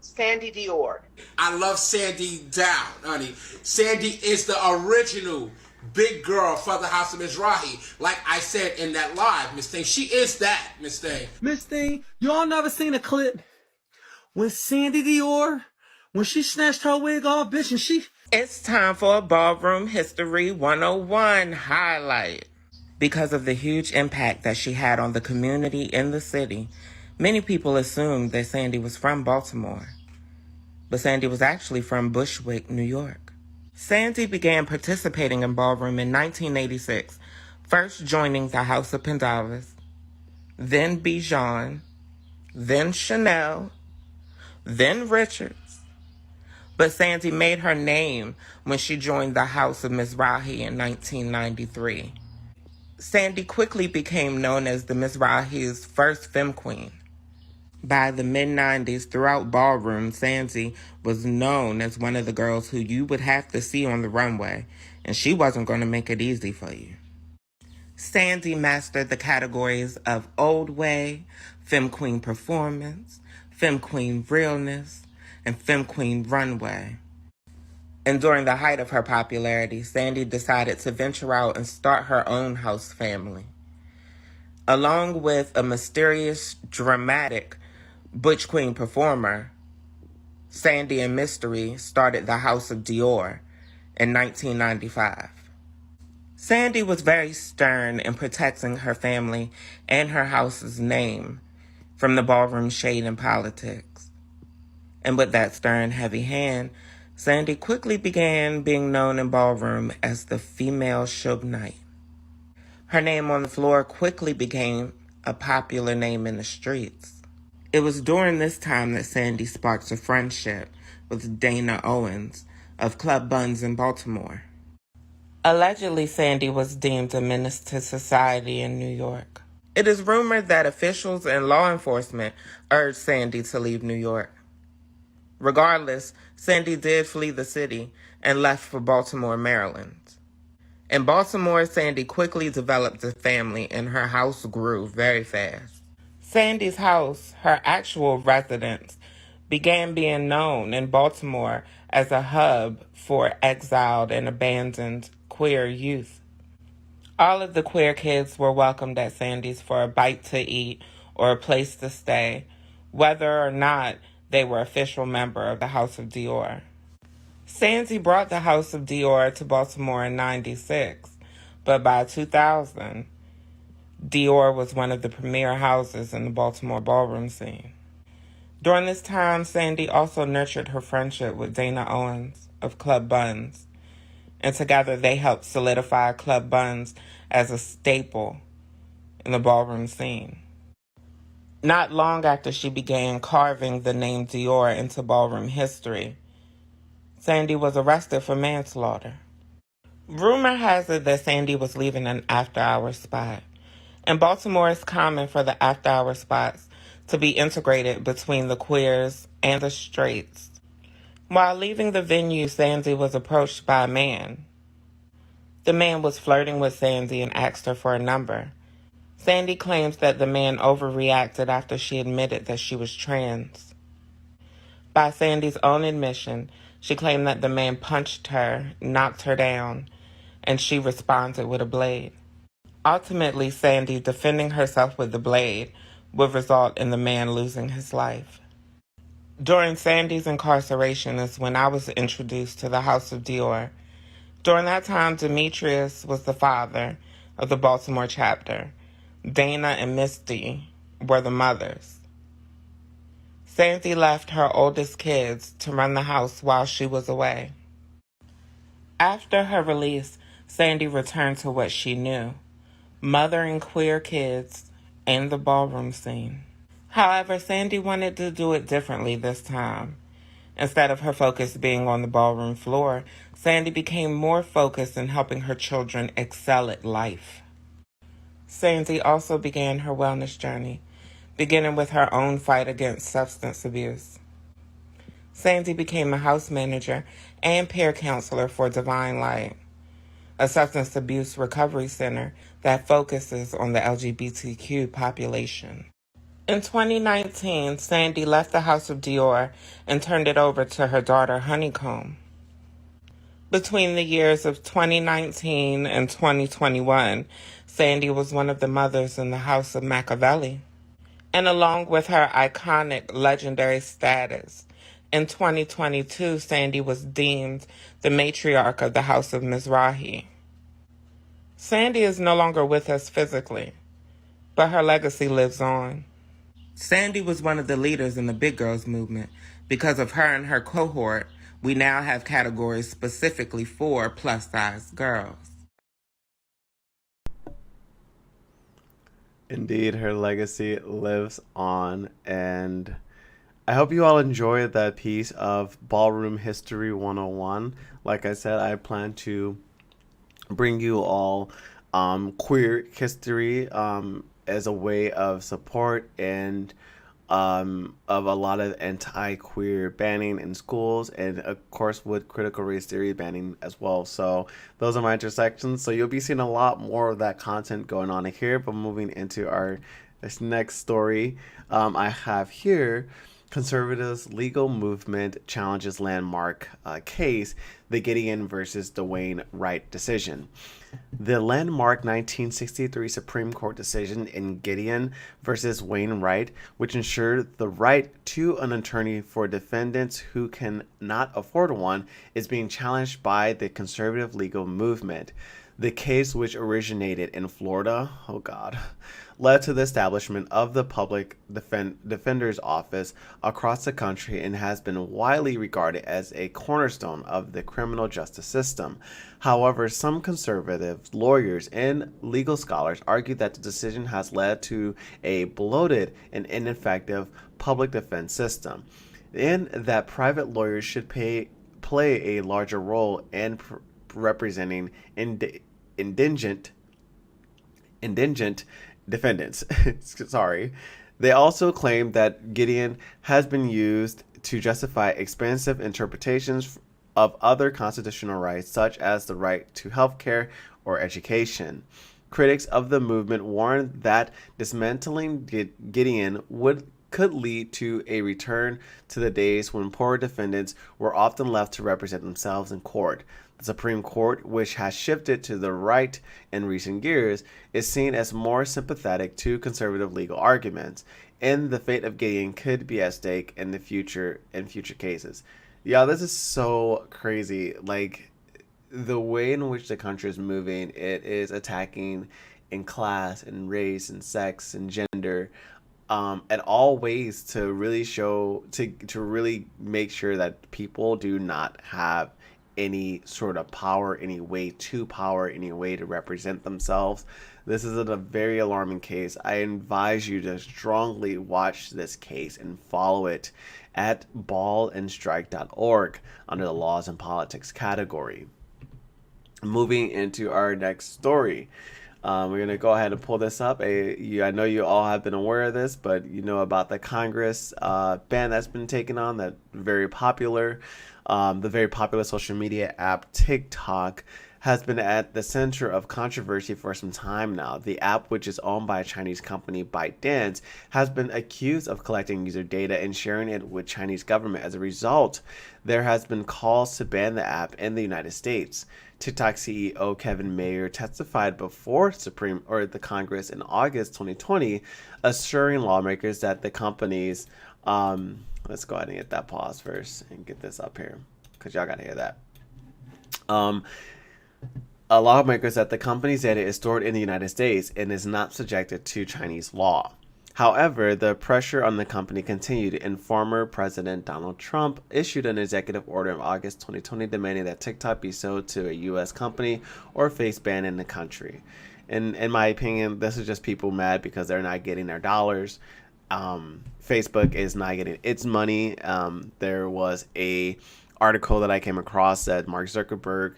Sandy Dior. I love Sandy down, honey. Sandy is the original big girl for the House of Mizrahi. Like I said in that live, Miss Thing. She is that, Miss Thing. Miss Thing, y'all never seen a clip when Sandy Dior, when she snatched her wig off, bitch, and she... It's time for a Ballroom History 101 highlight. Because of the huge impact that she had on the community in the city, many people assumed that Sandy was from Baltimore. But Sandy was actually from Bushwick, New York. Sandy began participating in ballroom in 1986, first joining the House of Pendavis, then Bijan, then Chanel, then Richards. But Sandy made her name when she joined the House of Mizrahi in 1993. Sandy quickly became known as the Mizrahi's first femme queen. By the mid-90s, throughout ballroom, Sandy was known as one of the girls who you would have to see on the runway, and she wasn't going to make it easy for you. Sandy mastered the categories of Old Way, Femme Queen Performance, Femme Queen Realness, and Femme Queen Runway. And during the height of her popularity, Sandy decided to venture out and start her own house family. Along with a mysterious, dramatic Butch Queen performer, Sandy and Mystery started the House of Dior in 1995. Sandy was very stern in protecting her family and her house's name from the ballroom shade and politics. And with that stern, heavy hand, Sandy quickly began being known in ballroom as the female Suge Knight. Her name on the floor quickly became a popular name in the streets. It was during this time that Sandy sparked a friendship with Dana Owens of Club Buns in Baltimore. Allegedly, Sandy was deemed a menace to society in New York. It is rumored that officials and law enforcement urged Sandy to leave New York. Regardless, Sandy did flee the city and left for Baltimore, Maryland. In Baltimore, Sandy quickly developed a family and her house grew very fast. Sandy's house, her actual residence, began being known in Baltimore as a hub for exiled and abandoned queer youth. All of the queer kids were welcomed at Sandy's for a bite to eat or a place to stay, whether or not they were official member of the House of Dior. Sandy brought the House of Dior to Baltimore in '96, but by 2000, Dior was one of the premier houses in the Baltimore ballroom scene. During this time, Sandy also nurtured her friendship with Dana Owens of Club Buns, and together they helped solidify Club Buns as a staple in the ballroom scene. Not long after she began carving the name Dior into ballroom history, Sandy was arrested for manslaughter. Rumor has it that Sandy was leaving an after-hour spot. In Baltimore, it's common for the after-hour spots to be integrated between the queers and the straights. While leaving the venue, Sandy was approached by a man. The man was flirting with Sandy and asked her for a number. Sandy claims that the man overreacted after she admitted that she was trans. By Sandy's own admission, she claimed that the man punched her, knocked her down, and she responded with a blade. Ultimately, Sandy defending herself with the blade would result in the man losing his life. During Sandy's incarceration is when I was introduced to the House of Dior. During that time, Demetrius was the father of the Baltimore chapter. Dana and Misty were the mothers. Sandy left her oldest kids to run the house while she was away. After her release, Sandy returned to what she knew, mothering queer kids and the ballroom scene. However, Sandy wanted to do it differently this time. Instead of her focus being on the ballroom floor, Sandy became more focused in helping her children excel at life. Sandy also began her wellness journey, beginning with her own fight against substance abuse. Sandy became a house manager and peer counselor for Divine Light, a substance abuse recovery center that focuses on the LGBTQ population. In 2019, Sandy left the House of Dior and turned it over to her daughter, Honeycomb. Between the years of 2019 and 2021, Sandy was one of the mothers in the House of Machiavelli. And along with her iconic legendary status, in 2022, Sandy was deemed the matriarch of the House of Mizrahi. Sandy is no longer with us physically, but her legacy lives on. Sandy was one of the leaders in the Big Girls movement. Because of her and her cohort, we now have categories specifically for plus-size girls. Indeed, her legacy lives on, and I hope you all enjoyed that piece of Ballroom History 101. Like I said, I plan to bring you all queer history as a way of support and of a lot of anti-queer banning in schools, and of course with critical race theory banning as well. So those are my intersections. So you'll be seeing a lot more of that content going on here. But moving into this next story, I have here: conservatives' legal movement challenges landmark case, the Gideon versus Dwayne Wright decision. The landmark 1963 Supreme Court decision in Gideon versus Wayne Wright, which ensured the right to an attorney for defendants who can not afford one, is being challenged by the conservative legal movement. The case, which originated in Florida, led to the establishment of the public defender's office across the country and has been widely regarded as a cornerstone of the criminal justice system. However, some conservative lawyers and legal scholars argue that the decision has led to a bloated and ineffective public defense system, and that private lawyers should play a larger role in representing indigent defendants. Sorry. They also claim that Gideon has been used to justify expansive interpretations of other constitutional rights, such as the right to health care or education. Critics of the movement warn that dismantling Gideon would could lead to a return to the days when poor defendants were often left to represent themselves in court. The Supreme Court, which has shifted to the right in recent years, is seen as more sympathetic to conservative legal arguments, and the fate of Gideon could be at stake in future cases. Yeah, this is so crazy. Like, the way in which the country is moving, it is attacking in class and race and sex and gender, at all ways to really show to really make sure that people do not have any sort of power, any way to power, any way to represent themselves. This is a very alarming case. I advise you to strongly watch this case and follow it at ballandstrike.org under the laws and politics category. Moving into our next story. We're going to go ahead and pull this up. I know you all have been aware of this, but you know about the Congress ban that's been taken on, that very popular, the very popular social media app TikTok has been at the center of controversy for some time now. The app, which is owned by a Chinese company, ByteDance, has been accused of collecting user data and sharing it with Chinese government. As a result, there has been calls to ban the app in the United States. TikTok CEO Kevin Mayer testified before the Congress in August 2020, assuring lawmakers that the companies, let's go ahead and get that pause first and get this up here, because y'all gotta hear that. Lawmakers that the company's data is stored in the United States and is not subjected to Chinese law. However, the pressure on the company continued, and former President Donald Trump issued an executive order in August 2020 demanding that TikTok be sold to a U.S. company or face ban in the country. And in my opinion, this is just people mad because they're not getting their dollars. Facebook is not getting its money. There was a article that I came across that Mark Zuckerberg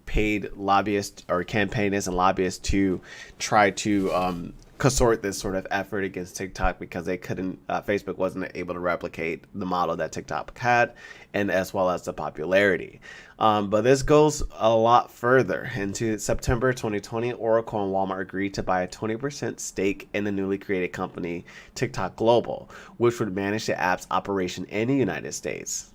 paid lobbyists or campaigners and lobbyists to try to consort this sort of effort against TikTok because they couldn't, Facebook wasn't able to replicate the model that TikTok had, and as well as the popularity. But this goes a lot further. Into September 2020, Oracle and Walmart agreed to buy a 20% stake in the newly created company TikTok Global, which would manage the app's operation in the United States.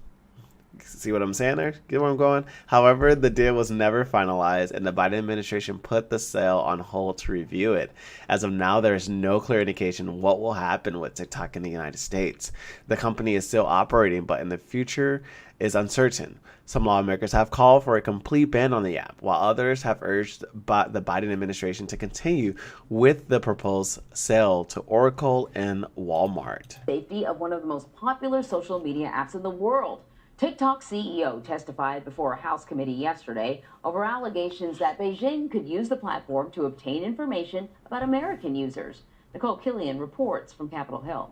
See what I'm saying there? Get where I'm going? However, the deal was never finalized, and the Biden administration put the sale on hold to review it. As of now, there is no clear indication what will happen with TikTok in the United States. The company is still operating, but in the future is uncertain. Some lawmakers have called for a complete ban on the app, while others have urged the Biden administration to continue with the proposed sale to Oracle and Walmart. Safety of one of the most popular social media apps in the world. TikTok CEO testified before a House committee yesterday over allegations that Beijing could use the platform to obtain information about American users. Nicole Killian reports from Capitol Hill.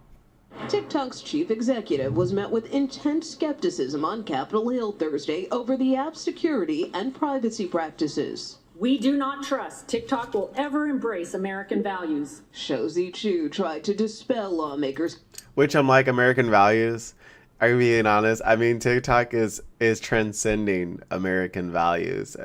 TikTok's chief executive was met with intense skepticism on Capitol Hill Thursday over the app's security and privacy practices. We do not trust TikTok will ever embrace American values. Shouzi Chu tried to dispel lawmakers. Which I'm like, American values? Are you being honest? I mean, TikTok is transcending American values.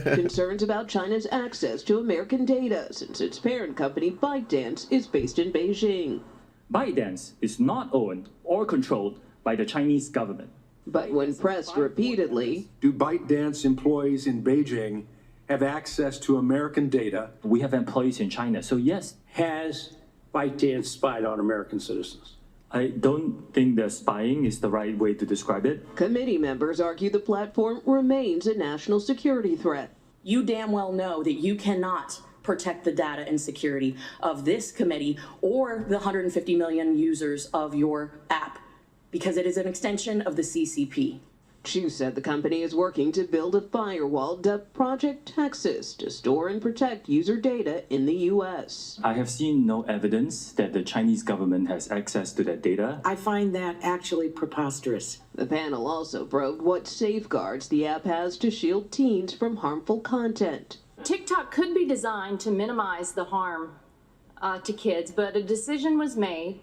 Concerns about China's access to American data since its parent company ByteDance is based in Beijing. ByteDance is not owned or controlled by the Chinese government. But when pressed repeatedly, do ByteDance employees in Beijing have access to American data? We have employees in China, so yes. Has ByteDance spied on American citizens? I don't think that spying is the right way to describe it. Committee members argue the platform remains a national security threat. You damn well know that you cannot protect the data and security of this committee or the 150 million users of your app, because it is an extension of the CCP. Chu said the company is working to build a firewall dubbed Project Texas to store and protect user data in the U.S. I have seen no evidence that the Chinese government has access to that data. I find that actually preposterous. The panel also probed what safeguards the app has to shield teens from harmful content. TikTok could be designed to minimize the harm to kids, but a decision was made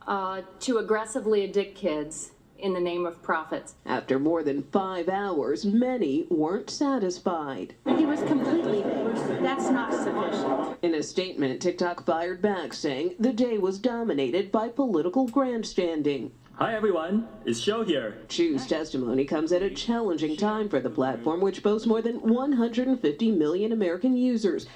to aggressively addict kids in the name of profits. After more than 5 hours, many weren't satisfied. He was completely baked. That's not sufficient. In a statement, TikTok fired back, saying the day was dominated by political grandstanding. Hi everyone, it's Show here. Chu's testimony comes at a challenging time for the platform, which boasts more than 150 million American users.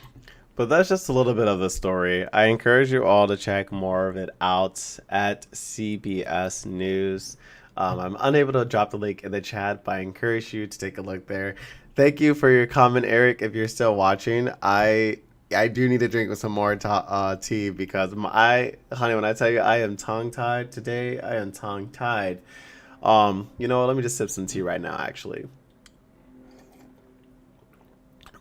But that's just a little bit of the story. I encourage you all to check more of it out at CBS News. I'm unable to drop the link in the chat, but I encourage you to take a look there. Thank you for your comment, Eric. If you're still watching, I do need to drink with some more tea because honey, when I tell you I am tongue-tied today, I am tongue-tied. You know what? Let me just sip some tea right now, actually.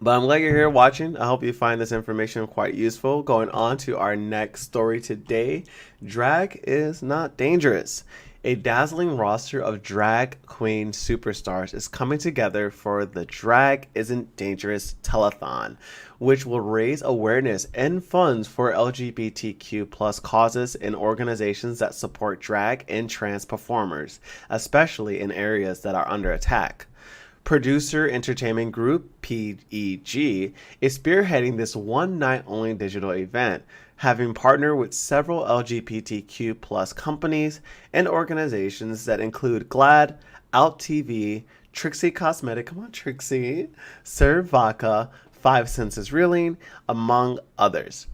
But I'm glad you're here watching. I hope you find this information quite useful. Going on to our next story today, drag is not dangerous. A dazzling roster of drag queen superstars is coming together for the Drag Isn't Dangerous telethon, which will raise awareness and funds for LGBTQ plus causes and organizations that support drag and trans performers, especially in areas that are under attack. Producer Entertainment Group, PEG, is spearheading this one-night-only digital event, having partnered with several LGBTQ plus companies and organizations that include GLAAD, Out TV, Trixie Cosmetic, come on Trixie, Serve Vodka, 5 Senses Reeling, among others.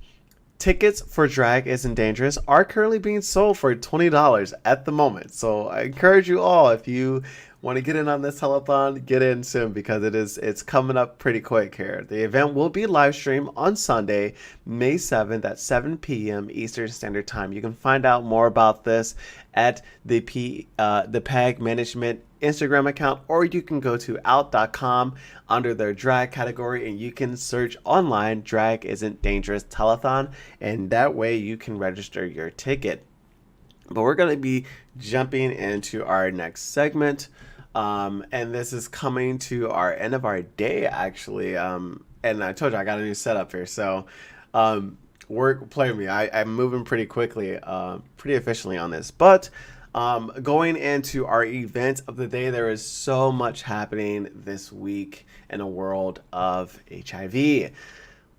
Tickets for Drag Isn't Dangerous are currently being sold for $20 at the moment. So I encourage you all, if you want to get in on this telethon, get in soon because it's coming up pretty quick here. The event will be live streamed on Sunday, May 7th at 7 p.m. Eastern Standard Time. You can find out more about this at the PEG Management Instagram account, or you can go to out.com under their drag category and you can search online Drag Isn't Dangerous telethon, and that way you can register your ticket. But we're going to be jumping into our next segment. And this is coming to our end of our day, actually. And I told you I got a new setup here. So play with me. I'm moving pretty quickly, pretty efficiently on this. But going into our event of the day, there is so much happening this week in a world of HIV.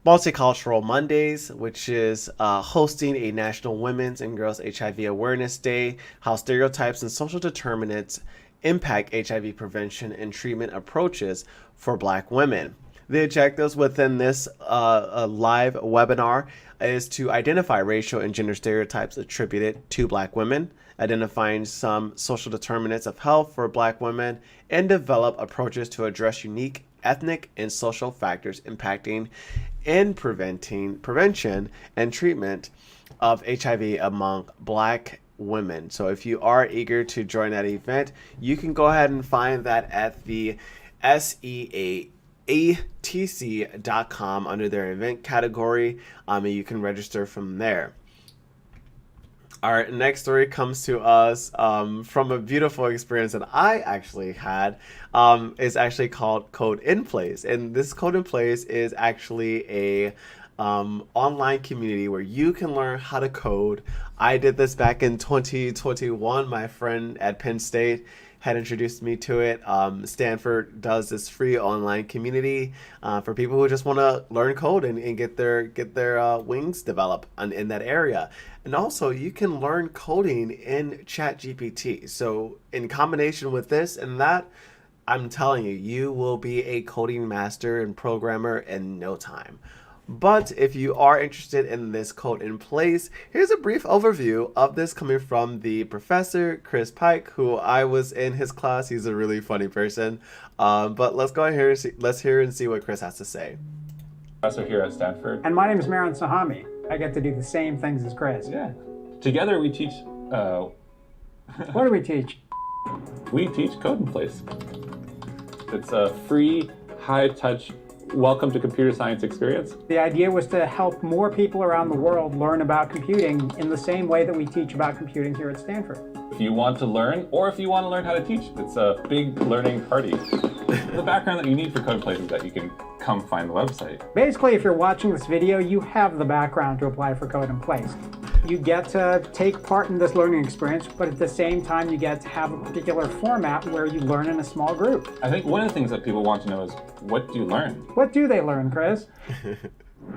Multicultural Mondays, which is hosting a National Women's and Girls HIV Awareness Day, how stereotypes and social determinants impact HIV prevention and treatment approaches for Black women. The objectives within this live webinar is to identify racial and gender stereotypes attributed to Black women, identifying some social determinants of health for Black women, and develop approaches to address unique ethnic and social factors impacting and prevention and treatment of HIV among Black women. So if you are eager to join that event, you can go ahead and find that at the SEATC.com under their event category, and you can register from there. Our next story comes to us from a beautiful experience that I actually had. Is actually called Code in Place, and this Code in Place is actually a online community where you can learn how to code. I did this back in 2021. My friend at Penn State had introduced me to it. Stanford does this free online community for people who just want to learn code and get their wings developed in that area. And also, you can learn coding in ChatGPT. So in combination with this and that, I'm telling you, you will be a coding master and programmer in no time. But if you are interested in this Code in Place, here's a brief overview of this coming from the professor, Chris Pike, who I was in his class. He's a really funny person. But let's go ahead and let's hear and see what Chris has to say. Professor here at Stanford. And my name is Maron Sahami. I get to do the same things as Chris. Yeah. Together we teach... What do we teach? We teach Code in Place. It's a free, high-touch, welcome to computer science experience. The idea was to help more people around the world learn about computing in the same way that we teach about computing here at Stanford. If you want to learn, or if you want to learn how to teach, it's a big learning party. The background that you need for Code in Place is that you can come find the website. Basically, if you're watching this video, you have the background to apply for Code in Place. You get to take part in this learning experience, but at the same time, you get to have a particular format where you learn in a small group. I think one of the things that people want to know is, what do you learn? What do they learn, Chris?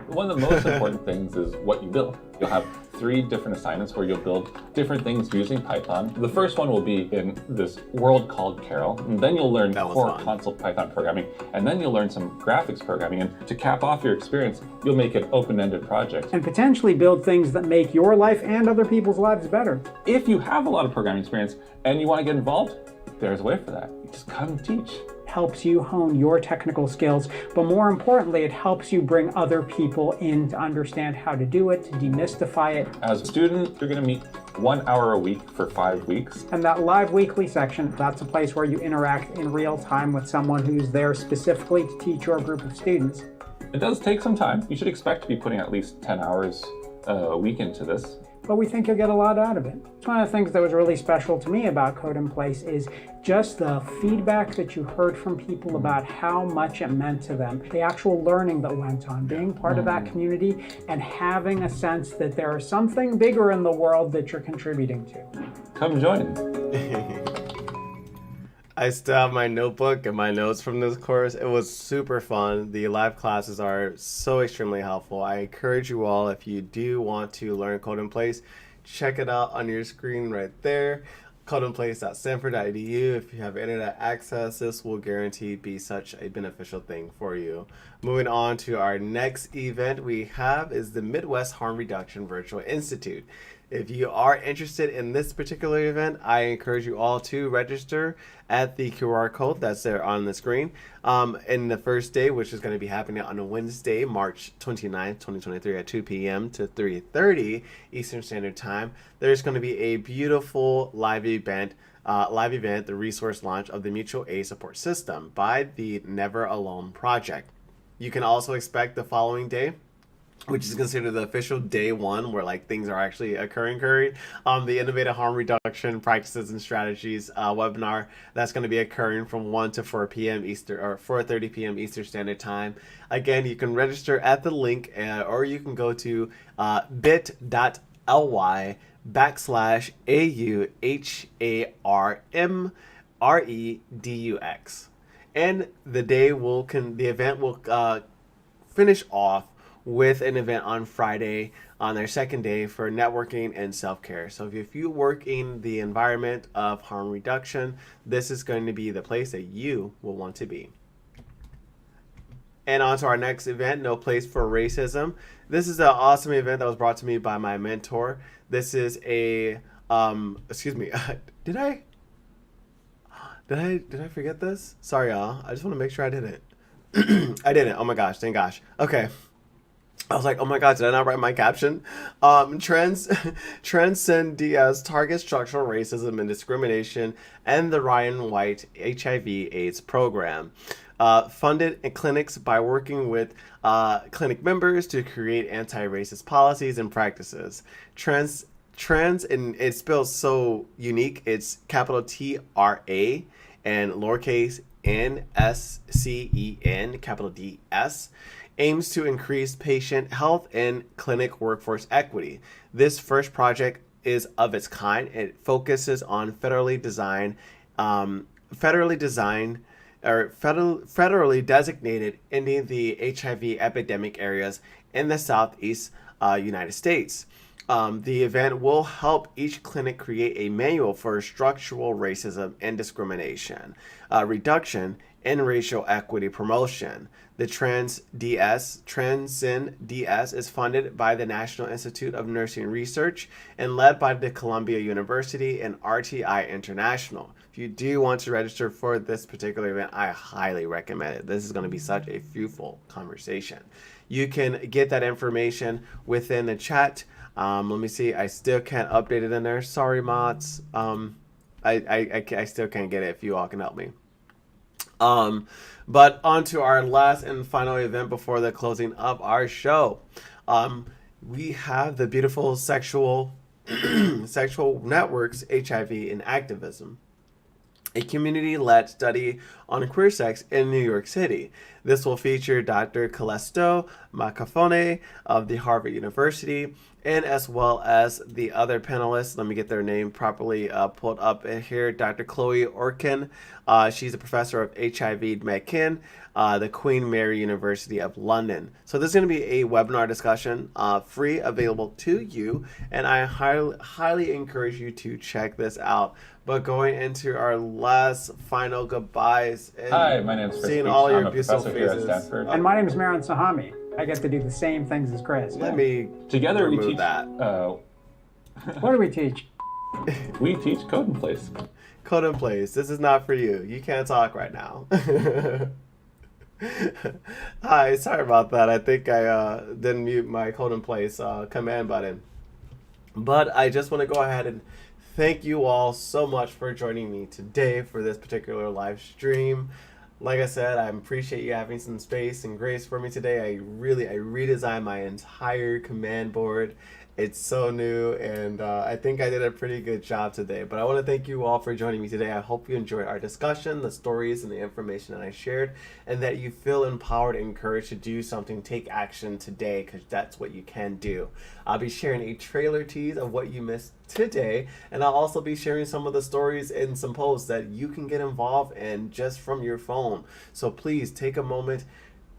One of the most important things is what you build. You'll have 3 different assignments where you'll build different things using Python. The first one will be in this world called Carol, and then you'll learn core console Python programming, and then you'll learn some graphics programming, and to cap off your experience, you'll make an open-ended project. And potentially build things that make your life and other people's lives better. If you have a lot of programming experience and you want to get involved, there's a way for that. You just come teach. Helps you hone your technical skills, but more importantly, it helps you bring other people in to understand how to do it, to demystify it. As a student, you're going to meet 1 hour a week for 5 weeks. And that live weekly section, that's a place where you interact in real time with someone who's there specifically to teach your group of students. It does take some time. You should expect to be putting at least 10 hours a week into this. But we think you'll get a lot out of it. One of the things that was really special to me about Code in Place is just the feedback that you heard from people about how much it meant to them, the actual learning that went on, being part of that community and having a sense that there is something bigger in the world that you're contributing to. Come join. I still have my notebook and my notes from this course. It was super fun. The live classes are so extremely helpful. I encourage you all, if you do want to learn Code in Place, check it out on your screen right there. Codeinplace.stanford.edu. If you have internet access, this will guaranteed be such a beneficial thing for you. Moving on to our next event we have is the Midwest Harm Reduction Virtual Institute. If you are interested in this particular event, I encourage you all to register at the QR code that's there on the screen. In the first day, which is going to be happening on a Wednesday, March 29th, 2023 at 2 p.m. to 3:30 Eastern Standard Time, there's going to be a beautiful live event, the resource launch of the Mutual Aid Support System by the Never Alone Project. You can also expect the following day, which is considered the official day 1 where like things are actually occurring, the Innovative Harm Reduction Practices and Strategies webinar that's going to be occurring from 1 to 4 p.m. Eastern or 4:30 p.m. Eastern Standard Time. Again, you can register at the link or you can go to bit.ly/AUHARMREDUX. And the event will finish off with an event on Friday on their second day for networking and self-care. So if you work in the environment of harm reduction, this is going to be the place that you will want to be. And on to our next event, No Place for Racism. This is an awesome event that was brought to me by my mentor. This is a, excuse me, did I forget this? Sorry, y'all. I just want to make sure I didn't. I didn't. Oh my gosh, thank gosh. Okay. I was like, oh my God, did I not write my caption? Transcend Diaz targets structural racism and discrimination and the Ryan White HIV/AIDS program. Funded in clinics by working with clinic members to create anti-racist policies and practices. Trans, and it spells so unique. It's capital T-R-A and lowercase N-S-C-E-N, capital D-S. Aims to increase patient health and clinic workforce equity. This first project is of its kind. It focuses on federally designated ending the HIV epidemic areas in the Southeast United States. The event will help each clinic create a manual for structural racism and discrimination, reduction, and racial equity promotion. The Transcend DS is funded by the National Institute of Nursing Research and led by the Columbia University and RTI International. If you do want to register for this particular event, I highly recommend it. This is going to be such a fruitful conversation. You can get that information within the chat. Let me see. I still can't update it in there. Sorry, mods. I still can't get it if you all can help me. But on to our last and final event before the closing of our show. We have the beautiful sexual networks, HIV and activism, a community-led study on queer sex in New York City. This will feature Dr. Calesto Macafone of the Harvard University, and as well as the other panelists. Let me get their name properly pulled up here. Dr. Chloe Orkin, she's a professor of HIV medkin, the Queen Mary University of London. So this is going to be a webinar discussion, free, available to you, and I highly encourage you to check this out. But going into our last final goodbyes. And hi, my name's Chris. Seeing all your I'm a beautiful professor here at faces. Stanford. And my name is Marin Sahami. I get to do the same things as Chris. Let me Together we remove teach. that. What do we teach? We teach code in place. Code in place. This is not for you. You can't talk right now. Hi, sorry about that. I think I didn't mute my code in place command button. But I just want to go ahead and thank you all so much for joining me today for this particular live stream. Like I said, I appreciate you having some space and grace for me today. I redesigned my entire command board. It's so new, and I think I did a pretty good job today. But I want to thank you all for joining me today. I hope you enjoyed our discussion, the stories, and the information that I shared, and that you feel empowered and encouraged to do something, take action today, because that's what you can do. I'll be sharing a trailer tease of what you missed today, and I'll also be sharing some of the stories and some posts that you can get involved in just from your phone. So please take a moment.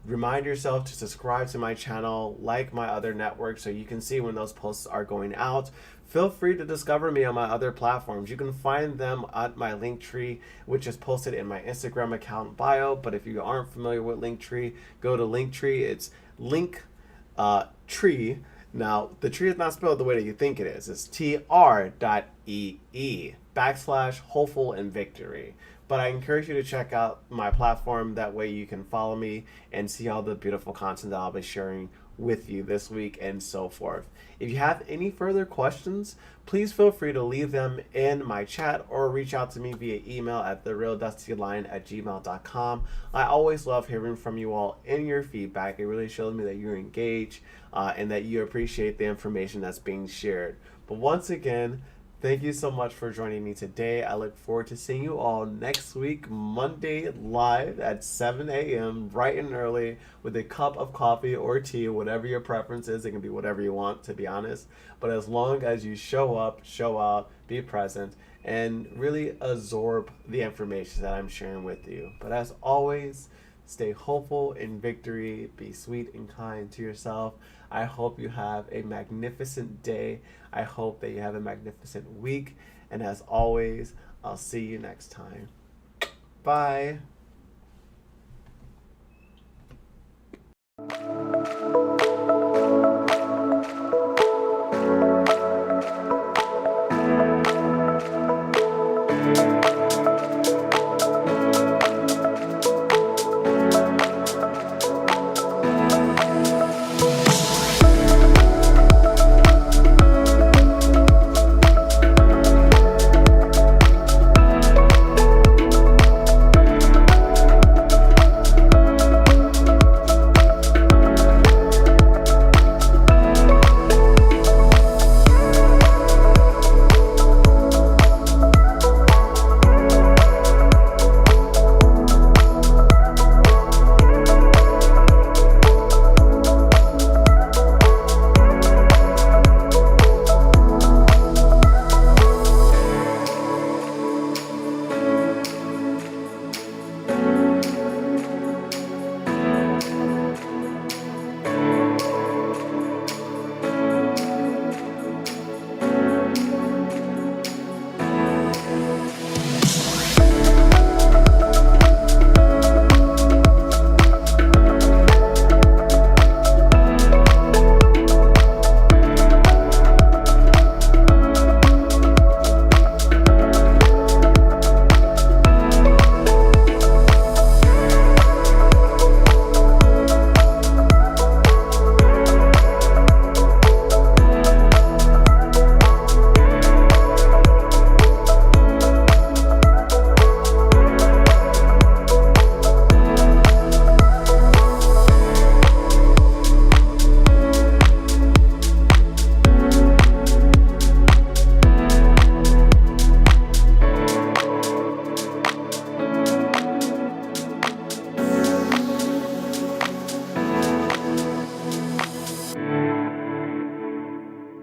Remind yourself to subscribe to my channel, like my other networks, so you can see when those posts are going out. Feel free to discover me on my other platforms. You can find them at my Linktree, which is posted in my Instagram account bio. But if you aren't familiar with Linktree, go to Linktree. It's Linktree. Now, the tree is not spelled the way that you think it is. It's tr.ee/hopeful and victory. But I encourage you to check out my platform. That way you can follow me and see all the beautiful content that I'll be sharing with you this week and so forth. If you have any further questions, please feel free to leave them in my chat or reach out to me via email at therealdustyline@gmail.com. I always love hearing from you all and your feedback. It really shows me that you're engaged and that you appreciate the information that's being shared. But once again, thank you so much for joining me today. I look forward to seeing you all next week, Monday, live at 7 a.m., bright and early, with a cup of coffee or tea, whatever your preference is. It can be whatever you want, to be honest. But as long as you show up, show out, be present, and really absorb the information that I'm sharing with you. But as always, stay hopeful in victory. Be sweet and kind to yourself. I hope you have a magnificent day. I hope that you have a magnificent week. And as always, I'll see you next time. Bye.